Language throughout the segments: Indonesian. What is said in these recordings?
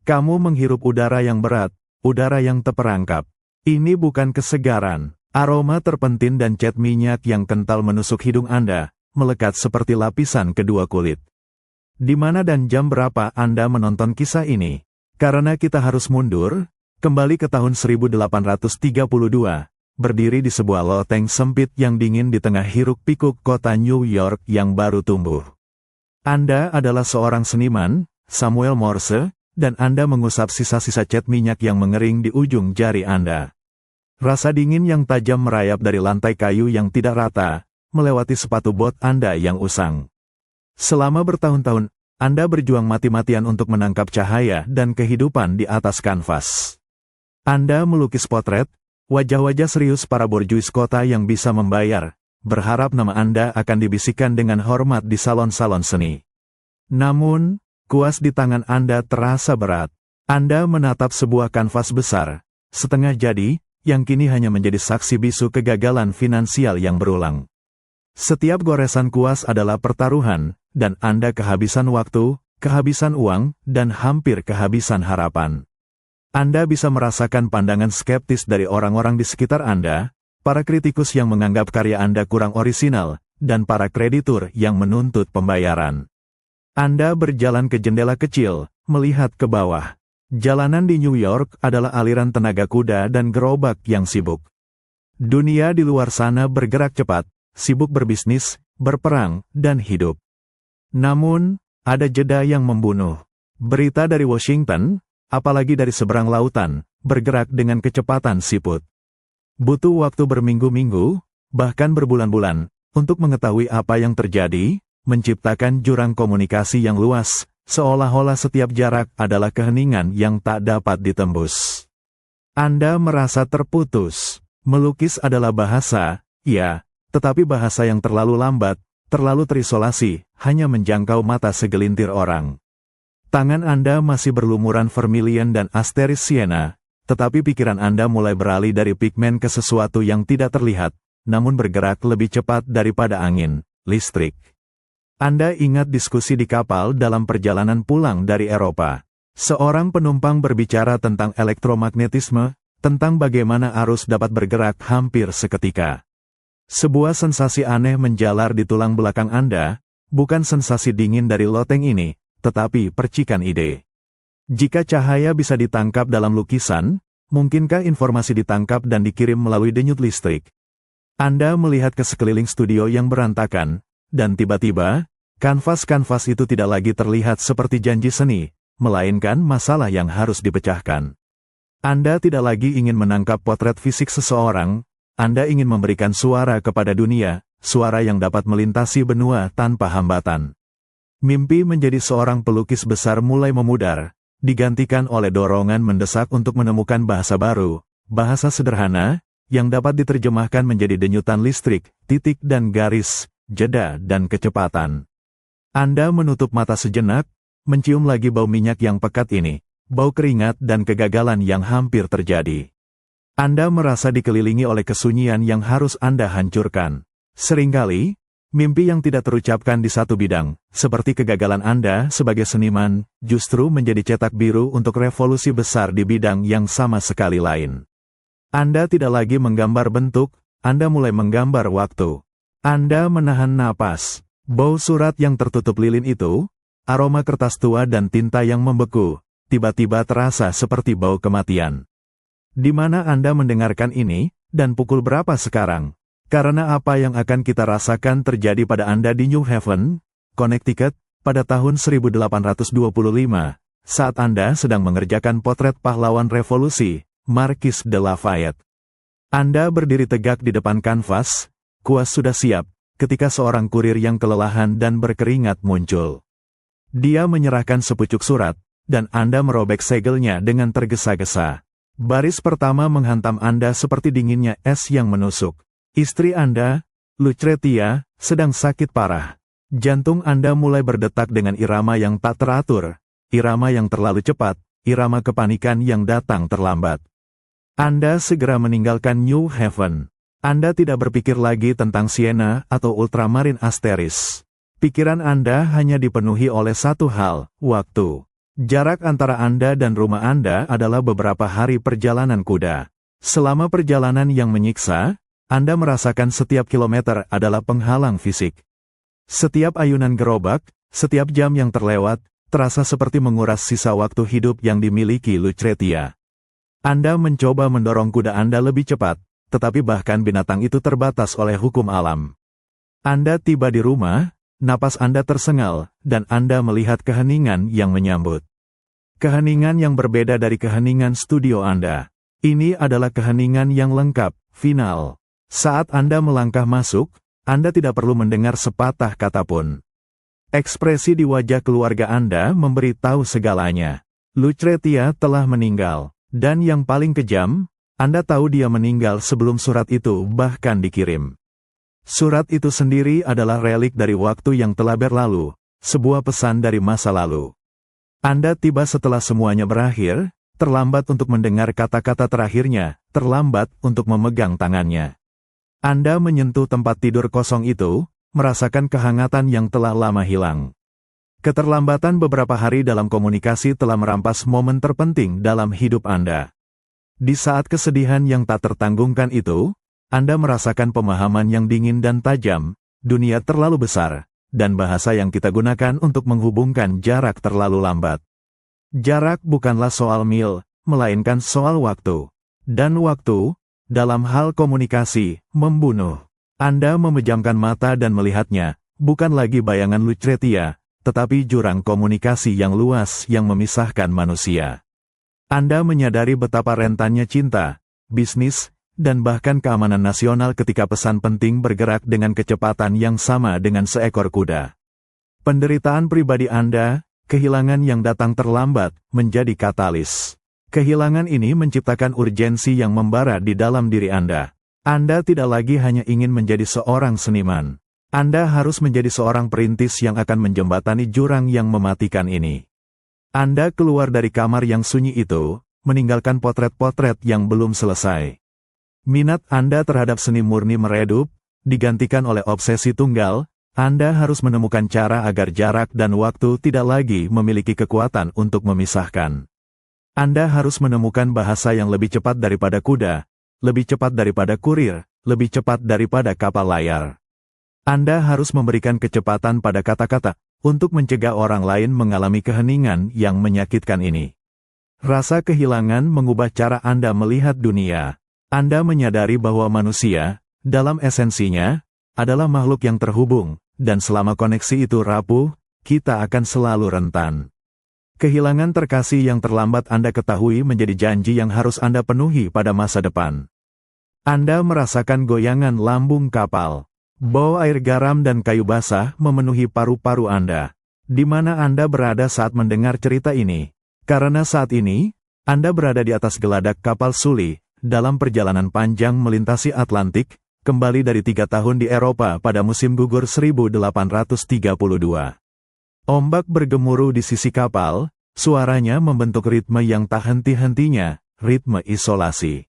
Kamu menghirup udara yang berat, udara yang terperangkap. Ini bukan kesegaran. Aroma terpentin dan cat minyak yang kental menusuk hidung Anda, melekat seperti lapisan kedua kulit. Di mana dan jam berapa Anda menonton kisah ini? Karena kita harus mundur, kembali ke tahun 1832, berdiri di sebuah loteng sempit yang dingin di tengah hiruk-pikuk kota New York yang baru tumbuh. Anda adalah seorang seniman, Samuel Morse, dan Anda mengusap sisa-sisa cat minyak yang mengering di ujung jari Anda. Rasa dingin yang tajam merayap dari lantai kayu yang tidak rata, melewati sepatu bot Anda yang usang. Selama bertahun-tahun, Anda berjuang mati-matian untuk menangkap cahaya dan kehidupan di atas kanvas. Anda melukis potret, wajah-wajah serius para borjuis kota yang bisa membayar, berharap nama Anda akan dibisikkan dengan hormat di salon-salon seni. Namun, kuas di tangan Anda terasa berat. Anda menatap sebuah kanvas besar, setengah jadi, yang kini hanya menjadi saksi bisu kegagalan finansial yang berulang. Setiap goresan kuas adalah pertaruhan, dan Anda kehabisan waktu, kehabisan uang, dan hampir kehabisan harapan. Anda bisa merasakan pandangan skeptis dari orang-orang di sekitar Anda, para kritikus yang menganggap karya Anda kurang orisinal, dan para kreditur yang menuntut pembayaran. Anda berjalan ke jendela kecil, melihat ke bawah. Jalanan di New York adalah aliran tenaga kuda dan gerobak yang sibuk. Dunia di luar sana bergerak cepat, sibuk berbisnis, berperang, dan hidup. Namun, ada jeda yang membunuh. Berita dari Washington, apalagi dari seberang lautan, bergerak dengan kecepatan siput. Butuh waktu berminggu-minggu, bahkan berbulan-bulan, untuk mengetahui apa yang terjadi, menciptakan jurang komunikasi yang luas, seolah-olah setiap jarak adalah keheningan yang tak dapat ditembus. Anda merasa terputus. Melukis adalah bahasa, ya, tetapi bahasa yang terlalu lambat, terlalu terisolasi, hanya menjangkau mata segelintir orang. Tangan Anda masih berlumuran vermilion dan asteris siena, tetapi pikiran Anda mulai beralih dari pigmen ke sesuatu yang tidak terlihat, namun bergerak lebih cepat daripada angin, listrik. Anda ingat diskusi di kapal dalam perjalanan pulang dari Eropa. Seorang penumpang berbicara tentang elektromagnetisme, tentang bagaimana arus dapat bergerak hampir seketika. Sebuah sensasi aneh menjalar di tulang belakang Anda, bukan sensasi dingin dari loteng ini, tetapi percikan ide. Jika cahaya bisa ditangkap dalam lukisan, mungkinkah informasi ditangkap dan dikirim melalui denyut listrik? Anda melihat ke sekeliling studio yang berantakan, dan tiba-tiba, kanvas-kanvas itu tidak lagi terlihat seperti janji seni, melainkan masalah yang harus dipecahkan. Anda tidak lagi ingin menangkap potret fisik seseorang, Anda ingin memberikan suara kepada dunia, suara yang dapat melintasi benua tanpa hambatan. Mimpi menjadi seorang pelukis besar mulai memudar, digantikan oleh dorongan mendesak untuk menemukan bahasa baru, bahasa sederhana, yang dapat diterjemahkan menjadi denyutan listrik, titik dan garis, jeda dan kecepatan. Anda menutup mata sejenak, mencium lagi bau minyak yang pekat ini, bau keringat dan kegagalan yang hampir terjadi. Anda merasa dikelilingi oleh kesunyian yang harus Anda hancurkan. Seringkali, mimpi yang tidak terucapkan di satu bidang, seperti kegagalan Anda sebagai seniman, justru menjadi cetak biru untuk revolusi besar di bidang yang sama sekali lain. Anda tidak lagi menggambar bentuk, Anda mulai menggambar waktu. Anda menahan napas. Bau surat yang tertutup lilin itu, aroma kertas tua dan tinta yang membeku, tiba-tiba terasa seperti bau kematian. Di mana Anda mendengarkan ini, dan pukul berapa sekarang? Karena apa yang akan kita rasakan terjadi pada Anda di New Haven, Connecticut, pada tahun 1825, saat Anda sedang mengerjakan potret pahlawan revolusi, Marquis de Lafayette. Anda berdiri tegak di depan kanvas, kuas sudah siap, ketika seorang kurir yang kelelahan dan berkeringat muncul. Dia menyerahkan sepucuk surat, dan Anda merobek segelnya dengan tergesa-gesa. Baris pertama menghantam Anda seperti dinginnya es yang menusuk. Istri Anda, Lucretia, sedang sakit parah. Jantung Anda mulai berdetak dengan irama yang tak teratur, irama yang terlalu cepat, irama kepanikan yang datang terlambat. Anda segera meninggalkan New Haven. Anda tidak berpikir lagi tentang Siena atau Ultramarin Asteris. Pikiran Anda hanya dipenuhi oleh satu hal, waktu. Jarak antara Anda dan rumah Anda adalah beberapa hari perjalanan kuda. Selama perjalanan yang menyiksa, Anda merasakan setiap kilometer adalah penghalang fisik. Setiap ayunan gerobak, setiap jam yang terlewat, terasa seperti menguras sisa waktu hidup yang dimiliki Lucretia. Anda mencoba mendorong kuda Anda lebih cepat, tetapi bahkan binatang itu terbatas oleh hukum alam. Anda tiba di rumah, napas Anda tersengal, dan Anda melihat keheningan yang menyambut. Keheningan yang berbeda dari keheningan studio Anda. Ini adalah keheningan yang lengkap, final. Saat Anda melangkah masuk, Anda tidak perlu mendengar sepatah kata pun. Ekspresi di wajah keluarga Anda memberi tahu segalanya. Lucretia telah meninggal. Dan yang paling kejam, Anda tahu dia meninggal sebelum surat itu bahkan dikirim. Surat itu sendiri adalah relik dari waktu yang telah berlalu, sebuah pesan dari masa lalu. Anda tiba setelah semuanya berakhir, terlambat untuk mendengar kata-kata terakhirnya, terlambat untuk memegang tangannya. Anda menyentuh tempat tidur kosong itu, merasakan kehangatan yang telah lama hilang. Keterlambatan beberapa hari dalam komunikasi telah merampas momen terpenting dalam hidup Anda. Di saat kesedihan yang tak tertanggungkan itu, Anda merasakan pemahaman yang dingin dan tajam, dunia terlalu besar, dan bahasa yang kita gunakan untuk menghubungkan jarak terlalu lambat. Jarak bukanlah soal mil, melainkan soal waktu. Dan waktu, dalam hal komunikasi, membunuh. Anda memejamkan mata dan melihatnya, bukan lagi bayangan Lucretia, tetapi jurang komunikasi yang luas yang memisahkan manusia. Anda menyadari betapa rentannya cinta, bisnis, dan bahkan keamanan nasional ketika pesan penting bergerak dengan kecepatan yang sama dengan seekor kuda. Penderitaan pribadi Anda, kehilangan yang datang terlambat, menjadi katalis. Kehilangan ini menciptakan urgensi yang membara di dalam diri Anda. Anda tidak lagi hanya ingin menjadi seorang seniman. Anda harus menjadi seorang perintis yang akan menjembatani jurang yang mematikan ini. Anda keluar dari kamar yang sunyi itu, meninggalkan potret-potret yang belum selesai. Minat Anda terhadap seni murni meredup, digantikan oleh obsesi tunggal. Anda harus menemukan cara agar jarak dan waktu tidak lagi memiliki kekuatan untuk memisahkan. Anda harus menemukan bahasa yang lebih cepat daripada kuda, lebih cepat daripada kurir, lebih cepat daripada kapal layar. Anda harus memberikan kecepatan pada kata-kata, untuk mencegah orang lain mengalami keheningan yang menyakitkan ini. Rasa kehilangan mengubah cara Anda melihat dunia. Anda menyadari bahwa manusia, dalam esensinya, adalah makhluk yang terhubung, dan selama koneksi itu rapuh, kita akan selalu rentan. Kehilangan terkasih yang terlambat Anda ketahui menjadi janji yang harus Anda penuhi pada masa depan. Anda merasakan goyangan lambung kapal. Bau air garam dan kayu basah memenuhi paru-paru Anda. Di mana Anda berada saat mendengar cerita ini? Karena saat ini, Anda berada di atas geladak kapal Sully, dalam perjalanan panjang melintasi Atlantik, kembali dari 3 tahun di Eropa pada musim gugur 1832. Ombak bergemuruh di sisi kapal, suaranya membentuk ritme yang tak henti-hentinya, ritme isolasi.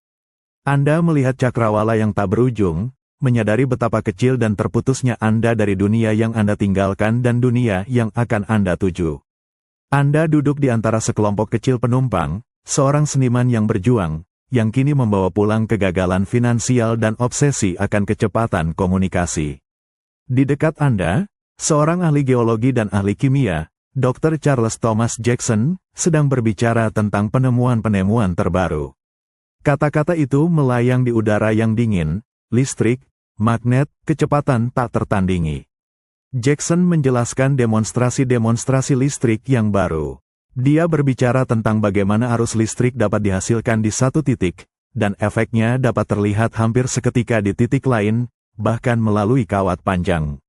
Anda melihat cakrawala yang tak berujung, menyadari betapa kecil dan terputusnya Anda dari dunia yang Anda tinggalkan dan dunia yang akan Anda tuju. Anda duduk di antara sekelompok kecil penumpang, seorang seniman yang berjuang, yang kini membawa pulang kegagalan finansial dan obsesi akan kecepatan komunikasi. Di dekat Anda, seorang ahli geologi dan ahli kimia, Dr. Charles Thomas Jackson, sedang berbicara tentang penemuan-penemuan terbaru. Kata-kata itu melayang di udara yang dingin, listrik, magnet, kecepatan tak tertandingi. Jackson menjelaskan demonstrasi-demonstrasi listrik yang baru. Dia berbicara tentang bagaimana arus listrik dapat dihasilkan di satu titik, dan efeknya dapat terlihat hampir seketika di titik lain, bahkan melalui kawat panjang.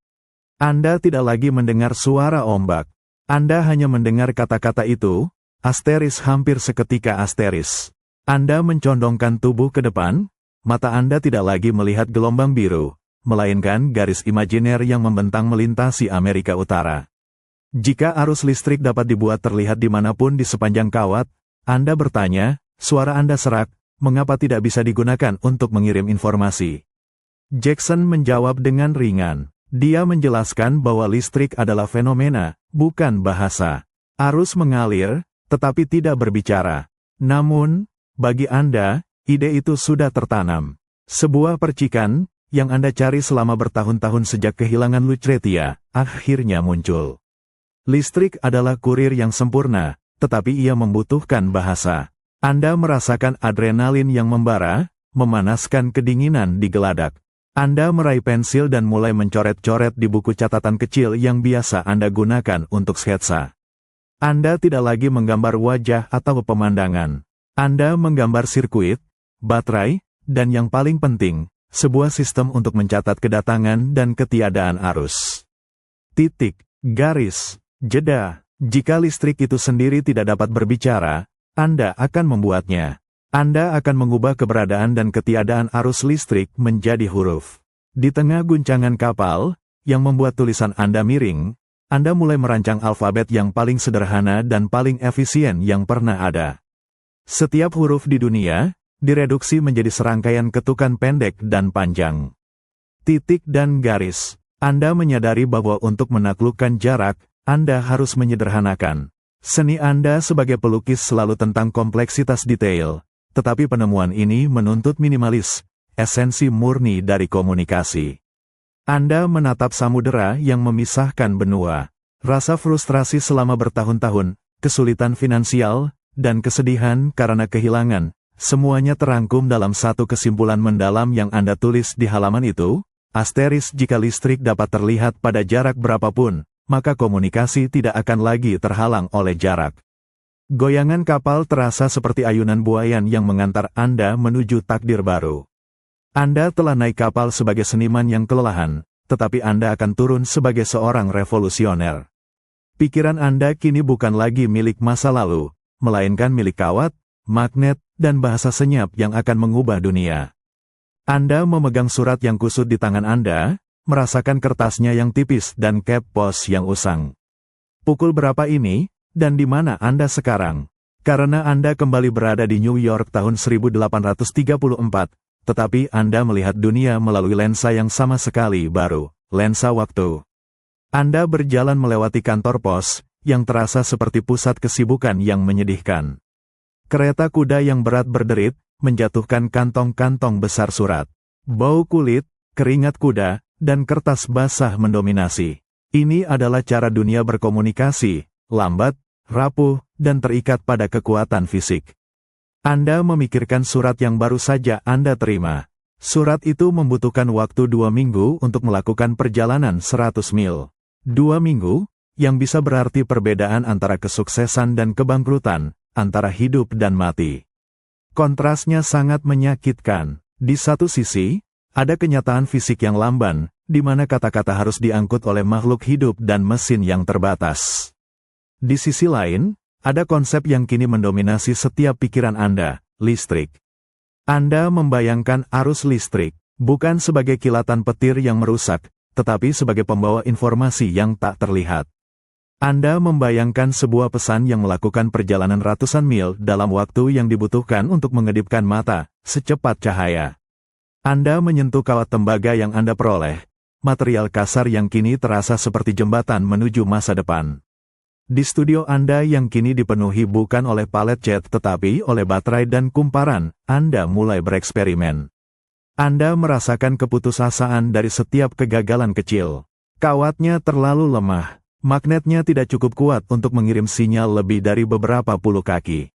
Anda tidak lagi mendengar suara ombak. Anda hanya mendengar kata-kata itu, asteris hampir seketika asteris. Anda mencondongkan tubuh ke depan, mata Anda tidak lagi melihat gelombang biru, melainkan garis imajiner yang membentang melintasi Amerika Utara. Jika arus listrik dapat dibuat terlihat dimanapun di sepanjang kawat, Anda bertanya, suara Anda serak, mengapa tidak bisa digunakan untuk mengirim informasi? Jackson menjawab dengan ringan. Dia menjelaskan bahwa listrik adalah fenomena, bukan bahasa. Arus mengalir, tetapi tidak berbicara. Namun, bagi Anda, ide itu sudah tertanam. Sebuah percikan, yang Anda cari selama bertahun-tahun sejak kehilangan Lucretia, akhirnya muncul. Listrik adalah kurir yang sempurna, tetapi ia membutuhkan bahasa. Anda merasakan adrenalin yang membara, memanaskan kedinginan di geladak. Anda meraih pensil dan mulai mencoret-coret di buku catatan kecil yang biasa Anda gunakan untuk sketsa. Anda tidak lagi menggambar wajah atau pemandangan. Anda menggambar sirkuit, baterai, dan yang paling penting, sebuah sistem untuk mencatat kedatangan dan ketiadaan arus. Titik, garis, jeda. Jika listrik itu sendiri tidak dapat berbicara, Anda akan membuatnya. Anda akan mengubah keberadaan dan ketiadaan arus listrik menjadi huruf. Di tengah guncangan kapal, yang membuat tulisan Anda miring, Anda mulai merancang alfabet yang paling sederhana dan paling efisien yang pernah ada. Setiap huruf di dunia, direduksi menjadi serangkaian ketukan pendek dan panjang. Titik dan garis. Anda menyadari bahwa untuk menaklukkan jarak, Anda harus menyederhanakan. Seni Anda sebagai pelukis selalu tentang kompleksitas detail, tetapi penemuan ini menuntut minimalis, esensi murni dari komunikasi. Anda menatap samudera yang memisahkan benua. Rasa frustrasi selama bertahun-tahun, kesulitan finansial, dan kesedihan karena kehilangan, semuanya terangkum dalam satu kesimpulan mendalam yang Anda tulis di halaman itu. Asteris, jika listrik dapat terlihat pada jarak berapapun, maka komunikasi tidak akan lagi terhalang oleh jarak. Goyangan kapal terasa seperti ayunan buayan yang mengantar Anda menuju takdir baru. Anda telah naik kapal sebagai seniman yang kelelahan, tetapi Anda akan turun sebagai seorang revolusioner. Pikiran Anda kini bukan lagi milik masa lalu, melainkan milik kawat, magnet, dan bahasa senyap yang akan mengubah dunia. Anda memegang surat yang kusut di tangan Anda, merasakan kertasnya yang tipis dan cap pos yang usang. Pukul berapa ini, dan di mana Anda sekarang? Karena Anda kembali berada di New York tahun 1834, tetapi Anda melihat dunia melalui lensa yang sama sekali baru, lensa waktu. Anda berjalan melewati kantor pos, yang terasa seperti pusat kesibukan yang menyedihkan. Kereta kuda yang berat berderit, menjatuhkan kantong-kantong besar surat. Bau kulit, keringat kuda, dan kertas basah mendominasi. Ini adalah cara dunia berkomunikasi, lambat, rapuh, dan terikat pada kekuatan fisik. Anda memikirkan surat yang baru saja Anda terima. Surat itu membutuhkan waktu 2 minggu untuk melakukan perjalanan 100 mil. 2 minggu, yang bisa berarti perbedaan antara kesuksesan dan kebangkrutan, antara hidup dan mati. Kontrasnya sangat menyakitkan. Di satu sisi, ada kenyataan fisik yang lamban, di mana kata-kata harus diangkut oleh makhluk hidup dan mesin yang terbatas. Di sisi lain, ada konsep yang kini mendominasi setiap pikiran Anda, listrik. Anda membayangkan arus listrik, bukan sebagai kilatan petir yang merusak, tetapi sebagai pembawa informasi yang tak terlihat. Anda membayangkan sebuah pesan yang melakukan perjalanan ratusan mil dalam waktu yang dibutuhkan untuk mengedipkan mata, secepat cahaya. Anda menyentuh kawat tembaga yang Anda peroleh, material kasar yang kini terasa seperti jembatan menuju masa depan. Di studio Anda yang kini dipenuhi bukan oleh palet cat tetapi oleh baterai dan kumparan, Anda mulai bereksperimen. Anda merasakan keputusasaan dari setiap kegagalan kecil. Kawatnya terlalu lemah. Magnetnya tidak cukup kuat untuk mengirim sinyal lebih dari beberapa puluh kaki.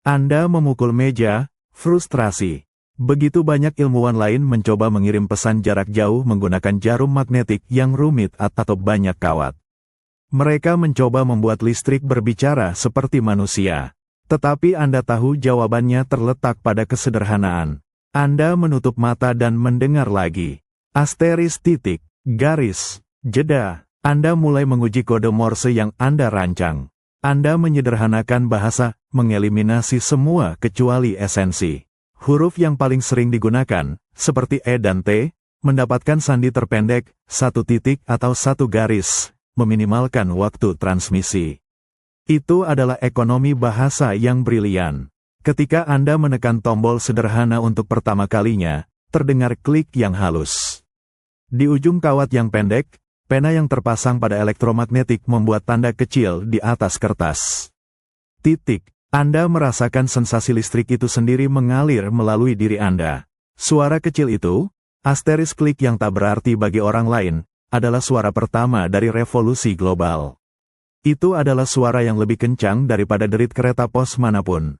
Anda memukul meja, frustrasi. Begitu banyak ilmuwan lain mencoba mengirim pesan jarak jauh menggunakan jarum magnetik yang rumit atau banyak kawat. Mereka mencoba membuat listrik berbicara seperti manusia. Tetapi Anda tahu jawabannya terletak pada kesederhanaan. Anda menutup mata dan mendengar lagi. Asteris titik, garis, jeda. Anda mulai menguji kode Morse yang Anda rancang. Anda menyederhanakan bahasa, mengeliminasi semua kecuali esensi. Huruf yang paling sering digunakan, seperti E dan T, mendapatkan sandi terpendek, 1 titik atau 1 garis, meminimalkan waktu transmisi. Itu adalah ekonomi bahasa yang brilian. Ketika Anda menekan tombol sederhana untuk pertama kalinya, terdengar klik yang halus. Di ujung kawat yang pendek, pena yang terpasang pada elektromagnetik membuat tanda kecil di atas kertas. Titik. Anda merasakan sensasi listrik itu sendiri mengalir melalui diri Anda. Suara kecil itu, asterisk klik yang tak berarti bagi orang lain, adalah suara pertama dari revolusi global. Itu adalah suara yang lebih kencang daripada derit kereta pos manapun.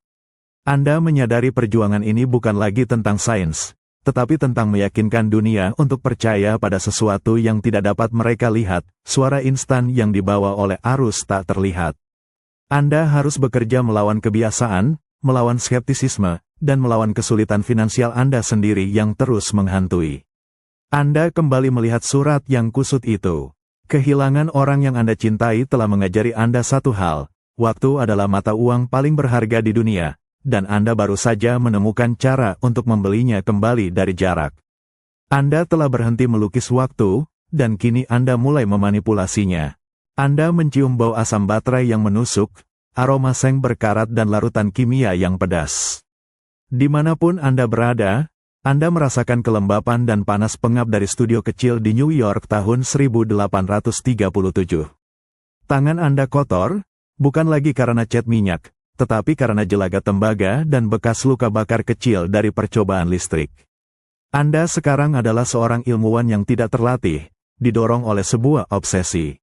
Anda menyadari perjuangan ini bukan lagi tentang sains, tetapi tentang meyakinkan dunia untuk percaya pada sesuatu yang tidak dapat mereka lihat, suara instan yang dibawa oleh arus tak terlihat. Anda harus bekerja melawan kebiasaan, melawan skeptisisme, dan melawan kesulitan finansial Anda sendiri yang terus menghantui. Anda kembali melihat surat yang kusut itu. Kehilangan orang yang Anda cintai telah mengajari Anda satu hal, waktu adalah mata uang paling berharga di dunia, dan Anda baru saja menemukan cara untuk membelinya kembali dari jarak. Anda telah berhenti melukis waktu, dan kini Anda mulai memanipulasinya. Anda mencium bau asam baterai yang menusuk, aroma seng berkarat dan larutan kimia yang pedas. Dimanapun Anda berada, Anda merasakan kelembapan dan panas pengap dari studio kecil di New York tahun 1837. Tangan Anda kotor, bukan lagi karena cat minyak, tetapi karena jelaga tembaga dan bekas luka bakar kecil dari percobaan listrik. Anda sekarang adalah seorang ilmuwan yang tidak terlatih, didorong oleh sebuah obsesi.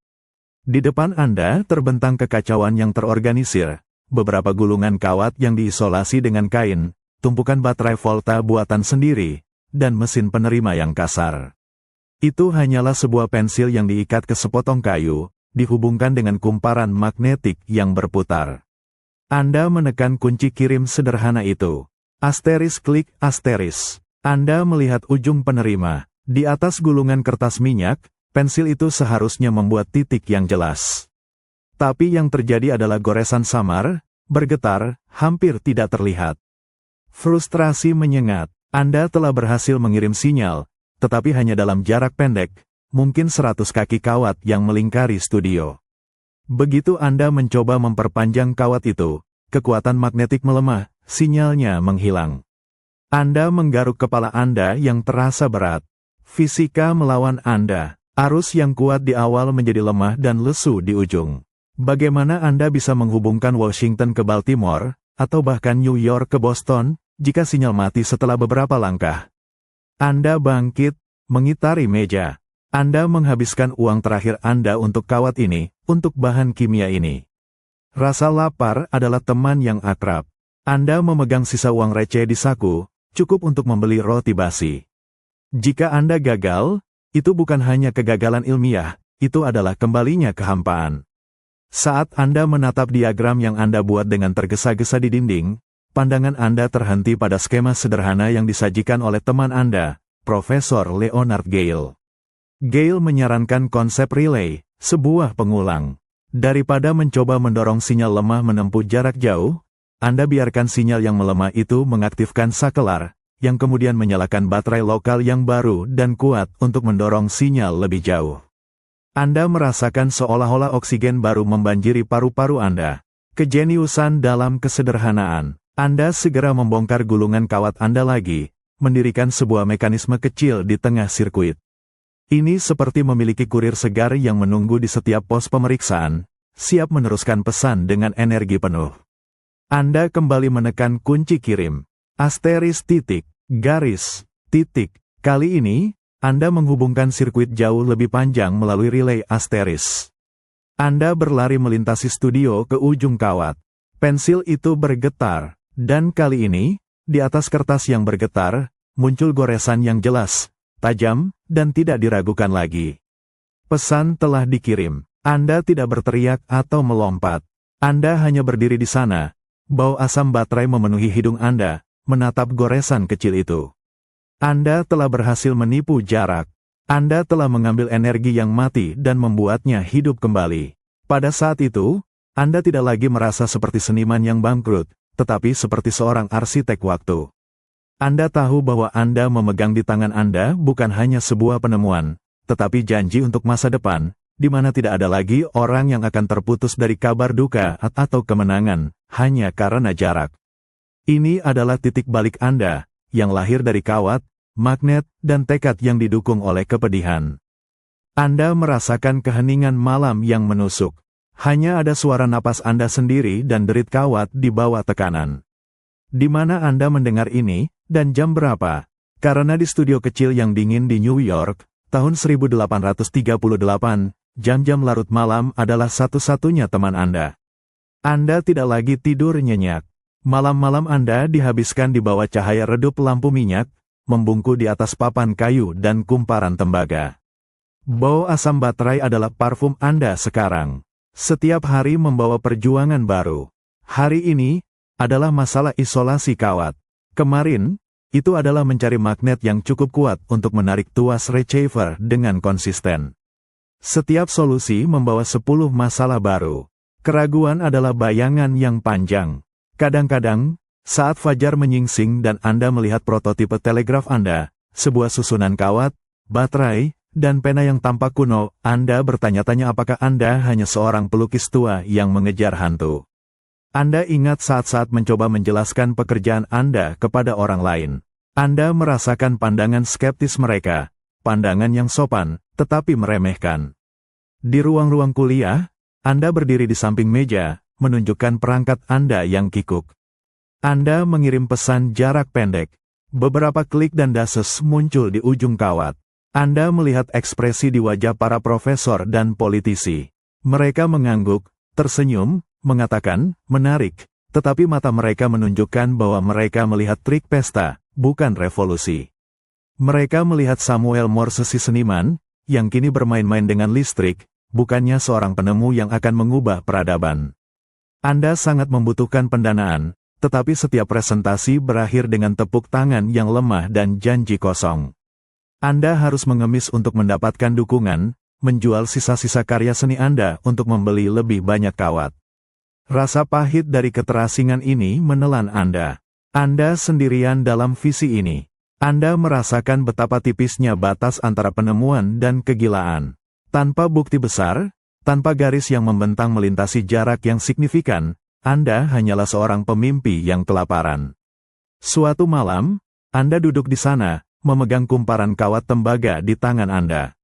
Di depan Anda terbentang kekacauan yang terorganisir, beberapa gulungan kawat yang diisolasi dengan kain, tumpukan baterai volta buatan sendiri, dan mesin penerima yang kasar. Itu hanyalah sebuah pensil yang diikat ke sepotong kayu, dihubungkan dengan kumparan magnetik yang berputar. Anda menekan kunci kirim sederhana itu. Asterisk klik asterisk. Anda melihat ujung penerima. Di atas gulungan kertas minyak, pensil itu seharusnya membuat titik yang jelas. Tapi yang terjadi adalah goresan samar, bergetar, hampir tidak terlihat. Frustrasi menyengat. Anda telah berhasil mengirim sinyal, tetapi hanya dalam jarak pendek, mungkin 100 kaki kawat yang melingkari studio. Begitu Anda mencoba memperpanjang kawat itu, kekuatan magnetik melemah, sinyalnya menghilang. Anda menggaruk kepala Anda yang terasa berat. Fisika melawan Anda. Arus yang kuat di awal menjadi lemah dan lesu di ujung. Bagaimana Anda bisa menghubungkan Washington ke Baltimore, atau bahkan New York ke Boston, jika sinyal mati setelah beberapa langkah? Anda bangkit, mengitari meja. Anda menghabiskan uang terakhir Anda untuk kawat ini, untuk bahan kimia ini. Rasa lapar adalah teman yang akrab. Anda memegang sisa uang receh di saku, cukup untuk membeli roti basi. Jika Anda gagal, itu bukan hanya kegagalan ilmiah, itu adalah kembalinya kehampaan. Saat Anda menatap diagram yang Anda buat dengan tergesa-gesa di dinding, pandangan Anda terhenti pada skema sederhana yang disajikan oleh teman Anda, Profesor Leonard Gale. Gale menyarankan konsep relay, sebuah pengulang. Daripada mencoba mendorong sinyal lemah menempuh jarak jauh, Anda biarkan sinyal yang melemah itu mengaktifkan sakelar, yang kemudian menyalakan baterai lokal yang baru dan kuat untuk mendorong sinyal lebih jauh. Anda merasakan seolah-olah oksigen baru membanjiri paru-paru Anda. Kejeniusan dalam kesederhanaan. Anda segera membongkar gulungan kawat Anda lagi, mendirikan sebuah mekanisme kecil di tengah sirkuit. Ini seperti memiliki kurir segar yang menunggu di setiap pos pemeriksaan, siap meneruskan pesan dengan energi penuh. Anda kembali menekan kunci kirim. Asterisk titik. Garis, titik. Kali ini, Anda menghubungkan sirkuit jauh lebih panjang melalui relay asterisk. Anda berlari melintasi studio ke ujung kawat. Pensil itu bergetar, dan kali ini, di atas kertas yang bergetar, muncul goresan yang jelas, tajam, dan tidak diragukan lagi. Pesan telah dikirim. Anda tidak berteriak atau melompat. Anda hanya berdiri di sana. Bau asam baterai memenuhi hidung Anda, menatap goresan kecil itu. Anda telah berhasil menipu jarak. Anda telah mengambil energi yang mati dan membuatnya hidup kembali. Pada saat itu, Anda tidak lagi merasa seperti seniman yang bangkrut, tetapi seperti seorang arsitek waktu. Anda tahu bahwa Anda memegang di tangan Anda bukan hanya sebuah penemuan, tetapi janji untuk masa depan, di mana tidak ada lagi orang yang akan terputus dari kabar duka atau kemenangan, hanya karena jarak. Ini adalah titik balik Anda, yang lahir dari kawat, magnet, dan tekad yang didukung oleh kepedihan. Anda merasakan keheningan malam yang menusuk. Hanya ada suara napas Anda sendiri dan derit kawat di bawah tekanan. Di mana Anda mendengar ini, dan jam berapa? Karena di studio kecil yang dingin di New York, tahun 1838, jam-jam larut malam adalah satu-satunya teman Anda. Anda tidak lagi tidur nyenyak. Malam-malam Anda dihabiskan di bawah cahaya redup lampu minyak, membungkuk di atas papan kayu dan kumparan tembaga. Bau asam baterai adalah parfum Anda sekarang. Setiap hari membawa perjuangan baru. Hari ini adalah masalah isolasi kawat. Kemarin, itu adalah mencari magnet yang cukup kuat untuk menarik tuas receiver dengan konsisten. Setiap solusi membawa 10 masalah baru. Keraguan adalah bayangan yang panjang. Kadang-kadang, saat fajar menyingsing dan Anda melihat prototipe telegraf Anda, sebuah susunan kawat, baterai, dan pena yang tampak kuno, Anda bertanya-tanya apakah Anda hanya seorang pelukis tua yang mengejar hantu. Anda ingat saat-saat mencoba menjelaskan pekerjaan Anda kepada orang lain. Anda merasakan pandangan skeptis mereka, pandangan yang sopan, tetapi meremehkan. Di ruang-ruang kuliah, Anda berdiri di samping meja, menunjukkan perangkat Anda yang kikuk. Anda mengirim pesan jarak pendek. Beberapa klik dan dases muncul di ujung kawat. Anda melihat ekspresi di wajah para profesor dan politisi. Mereka mengangguk, tersenyum, mengatakan, menarik, tetapi mata mereka menunjukkan bahwa mereka melihat trik pesta, bukan revolusi. Mereka melihat Samuel Morse si seniman, yang kini bermain-main dengan listrik, bukannya seorang penemu yang akan mengubah peradaban. Anda sangat membutuhkan pendanaan, tetapi setiap presentasi berakhir dengan tepuk tangan yang lemah dan janji kosong. Anda harus mengemis untuk mendapatkan dukungan, menjual sisa-sisa karya seni Anda untuk membeli lebih banyak kawat. Rasa pahit dari keterasingan ini menelan Anda. Anda sendirian dalam visi ini. Anda merasakan betapa tipisnya batas antara penemuan dan kegilaan. Tanpa bukti besar, tanpa garis yang membentang melintasi jarak yang signifikan, Anda hanyalah seorang pemimpi yang kelaparan. Suatu malam, Anda duduk di sana, memegang kumparan kawat tembaga di tangan Anda.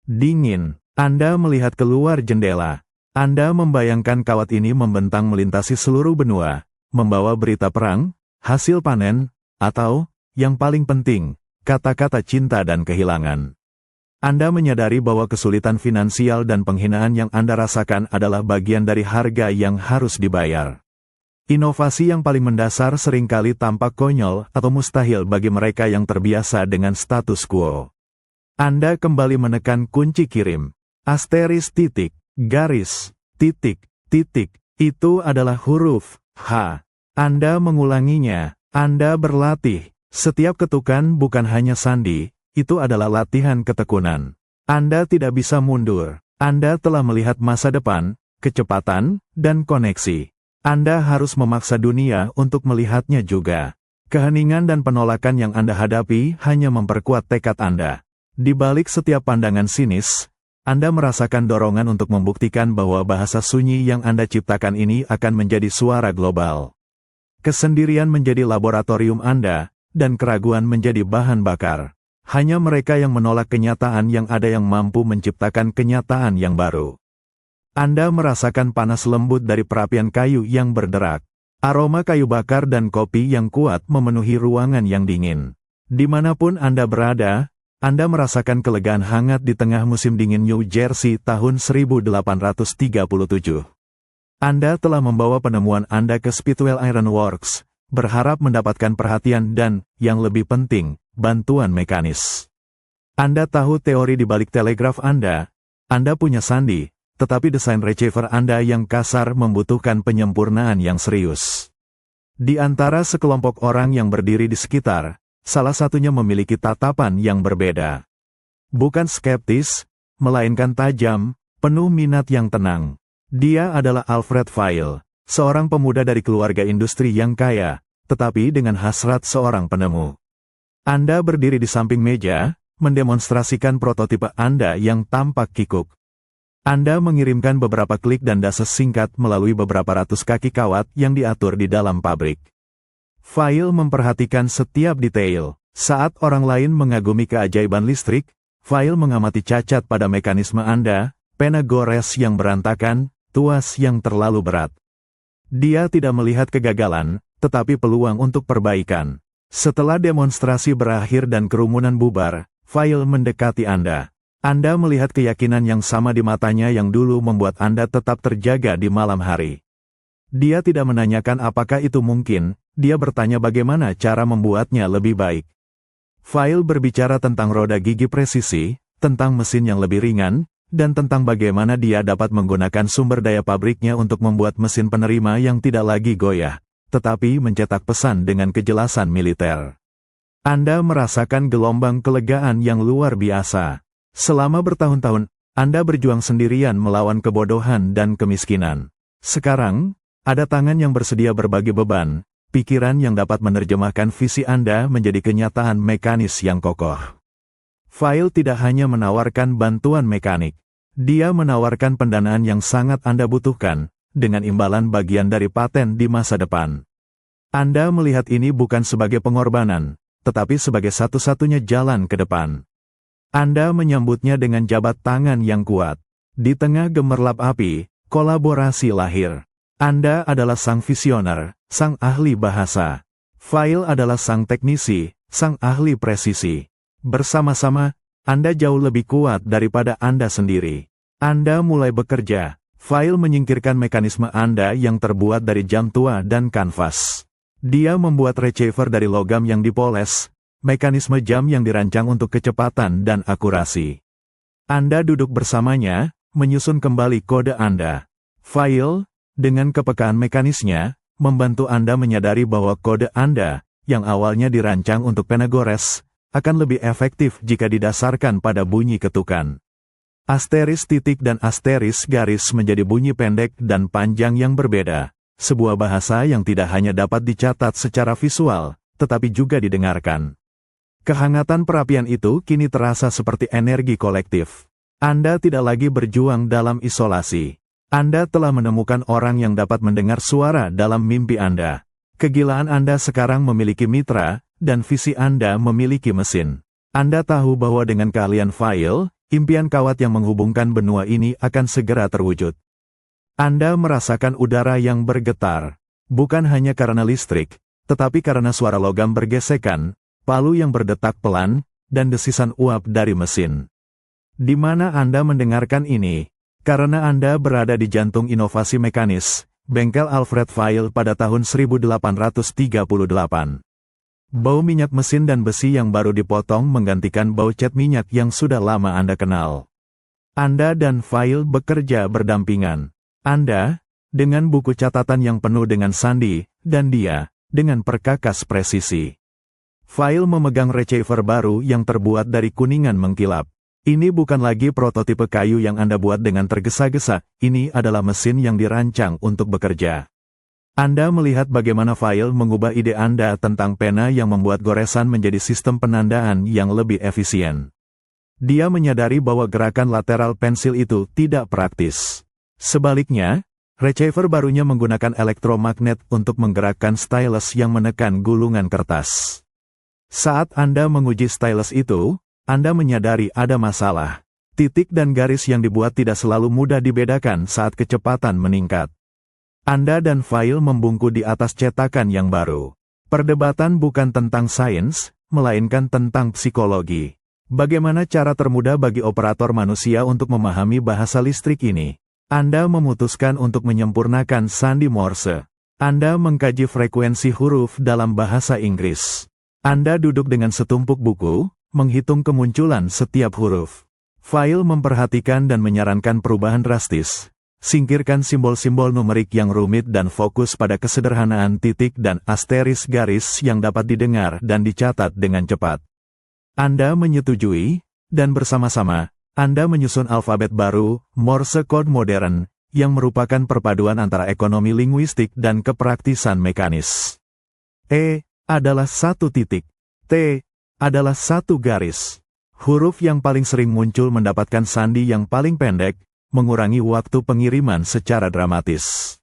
Dingin, Anda melihat keluar jendela. Anda membayangkan kawat ini membentang melintasi seluruh benua, membawa berita perang, hasil panen, atau, yang paling penting, kata-kata cinta dan kehilangan. Anda menyadari bahwa kesulitan finansial dan penghinaan yang Anda rasakan adalah bagian dari harga yang harus dibayar. Inovasi yang paling mendasar seringkali tampak konyol atau mustahil bagi mereka yang terbiasa dengan status quo. Anda kembali menekan kunci kirim. Asteris titik, garis, titik, titik. Itu adalah huruf H. Anda mengulanginya. Anda berlatih. Setiap ketukan bukan hanya sandi. Itu adalah latihan ketekunan. Anda tidak bisa mundur. Anda telah melihat masa depan, kecepatan, dan koneksi. Anda harus memaksa dunia untuk melihatnya juga. Keheningan dan penolakan yang Anda hadapi hanya memperkuat tekad Anda. Di balik setiap pandangan sinis, Anda merasakan dorongan untuk membuktikan bahwa bahasa sunyi yang Anda ciptakan ini akan menjadi suara global. Kesendirian menjadi laboratorium Anda, dan keraguan menjadi bahan bakar. Hanya mereka yang menolak kenyataan yang ada yang mampu menciptakan kenyataan yang baru. Anda merasakan panas lembut dari perapian kayu yang berderak. Aroma kayu bakar dan kopi yang kuat memenuhi ruangan yang dingin. Dimanapun Anda berada, Anda merasakan kelegaan hangat di tengah musim dingin New Jersey tahun 1837. Anda telah membawa penemuan Anda ke Speedwell Iron Works, berharap mendapatkan perhatian dan, yang lebih penting, bantuan mekanis. Anda tahu teori di balik telegraf Anda punya sandi, tetapi desain receiver Anda yang kasar membutuhkan penyempurnaan yang serius. Di antara sekelompok orang yang berdiri di sekitar, salah satunya memiliki tatapan yang berbeda. Bukan skeptis, melainkan tajam, penuh minat yang tenang. Dia adalah Alfred Vail, seorang pemuda dari keluarga industri yang kaya, tetapi dengan hasrat seorang penemu. Anda berdiri di samping meja, mendemonstrasikan prototipe Anda yang tampak kikuk. Anda mengirimkan beberapa klik dan dases singkat melalui beberapa ratus kaki kawat yang diatur di dalam pabrik. Vail memperhatikan setiap detail. Saat orang lain mengagumi keajaiban listrik, Vail mengamati cacat pada mekanisme Anda, pena gores yang berantakan, tuas yang terlalu berat. Dia tidak melihat kegagalan, tetapi peluang untuk perbaikan. Setelah demonstrasi berakhir dan kerumunan bubar, File mendekati Anda. Anda melihat keyakinan yang sama di matanya yang dulu membuat Anda tetap terjaga di malam hari. Dia tidak menanyakan apakah itu mungkin, dia bertanya bagaimana cara membuatnya lebih baik. File berbicara tentang roda gigi presisi, tentang mesin yang lebih ringan, dan tentang bagaimana dia dapat menggunakan sumber daya pabriknya untuk membuat mesin penerima yang tidak lagi goyah, tetapi mencetak pesan dengan kejelasan militer. Anda merasakan gelombang kelegaan yang luar biasa. Selama bertahun-tahun, Anda berjuang sendirian melawan kebodohan dan kemiskinan. Sekarang, ada tangan yang bersedia berbagi beban, pikiran yang dapat menerjemahkan visi Anda menjadi kenyataan mekanis yang kokoh. File tidak hanya menawarkan bantuan mekanik, dia menawarkan pendanaan yang sangat Anda butuhkan, dengan imbalan bagian dari paten di masa depan. Anda melihat ini bukan sebagai pengorbanan, tetapi sebagai satu-satunya jalan ke depan. Anda menyambutnya dengan jabat tangan yang kuat. Di tengah gemerlap api, kolaborasi lahir. Anda adalah sang visioner, sang ahli bahasa. File adalah sang teknisi, sang ahli presisi. Bersama-sama, Anda jauh lebih kuat daripada Anda sendiri. Anda mulai bekerja. File menyingkirkan mekanisme Anda yang terbuat dari jam tua dan kanvas. Dia membuat receiver dari logam yang dipoles, mekanisme jam yang dirancang untuk kecepatan dan akurasi. Anda duduk bersamanya, menyusun kembali kode Anda. File, dengan kepekaan mekanisnya, membantu Anda menyadari bahwa kode Anda, yang awalnya dirancang untuk pena gores, akan lebih efektif jika didasarkan pada bunyi ketukan. Asteris titik dan asteris garis menjadi bunyi pendek dan panjang yang berbeda. Sebuah bahasa yang tidak hanya dapat dicatat secara visual, tetapi juga didengarkan. Kehangatan perapian itu kini terasa seperti energi kolektif. Anda tidak lagi berjuang dalam isolasi. Anda telah menemukan orang yang dapat mendengar suara dalam mimpi Anda. Kegilaan Anda sekarang memiliki mitra, dan visi Anda memiliki mesin. Anda tahu bahwa dengan keahlian File, impian kawat yang menghubungkan benua ini akan segera terwujud. Anda merasakan udara yang bergetar, bukan hanya karena listrik, tetapi karena suara logam bergesekan, palu yang berdetak pelan, dan desisan uap dari mesin. Di mana Anda mendengarkan ini? Karena Anda berada di jantung inovasi mekanis, bengkel Alfred File pada tahun 1838. Bau minyak mesin dan besi yang baru dipotong menggantikan bau cat minyak yang sudah lama Anda kenal. Anda dan File bekerja berdampingan. Anda, dengan buku catatan yang penuh dengan sandi, dan dia, dengan perkakas presisi. File memegang receiver baru yang terbuat dari kuningan mengkilap. Ini bukan lagi prototipe kayu yang Anda buat dengan tergesa-gesa, ini adalah mesin yang dirancang untuk bekerja. Anda melihat bagaimana File mengubah ide Anda tentang pena yang membuat goresan menjadi sistem penandaan yang lebih efisien. Dia menyadari bahwa gerakan lateral pensil itu tidak praktis. Sebaliknya, receiver barunya menggunakan elektromagnet untuk menggerakkan stylus yang menekan gulungan kertas. Saat Anda menguji stylus itu, Anda menyadari ada masalah. Titik dan garis yang dibuat tidak selalu mudah dibedakan saat kecepatan meningkat. Anda dan File membungkuk di atas cetakan yang baru. Perdebatan bukan tentang sains, melainkan tentang psikologi. Bagaimana cara termudah bagi operator manusia untuk memahami bahasa listrik ini? Anda memutuskan untuk menyempurnakan sandi Morse. Anda mengkaji frekuensi huruf dalam bahasa Inggris. Anda duduk dengan setumpuk buku, menghitung kemunculan setiap huruf. File memperhatikan dan menyarankan perubahan drastis. Singkirkan simbol-simbol numerik yang rumit dan fokus pada kesederhanaan titik dan asteris garis yang dapat didengar dan dicatat dengan cepat. Anda menyetujui, dan bersama-sama, Anda menyusun alfabet baru, Morse Code modern, yang merupakan perpaduan antara ekonomi linguistik dan kepraktisan mekanis. E adalah satu titik. T adalah satu garis. Huruf yang paling sering muncul mendapatkan sandi yang paling pendek, mengurangi waktu pengiriman secara dramatis.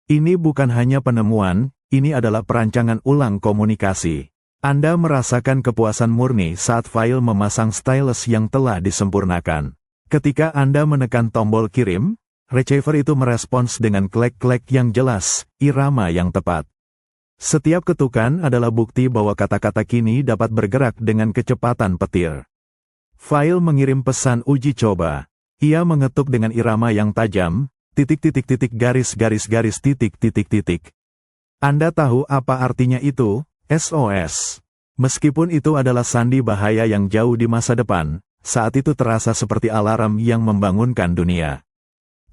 Ini bukan hanya penemuan, ini adalah perancangan ulang komunikasi. Anda merasakan kepuasan murni saat File memasang stylus yang telah disempurnakan. Ketika Anda menekan tombol kirim, receiver itu merespons dengan klek-klek yang jelas, irama yang tepat. Setiap ketukan adalah bukti bahwa kata-kata kini dapat bergerak dengan kecepatan petir. File mengirim pesan uji coba. Ia mengetuk dengan irama yang tajam, titik-titik-titik garis-garis-garis titik-titik-titik. Anda tahu apa artinya itu? SOS. Meskipun itu adalah sandi bahaya yang jauh di masa depan, saat itu terasa seperti alarm yang membangunkan dunia.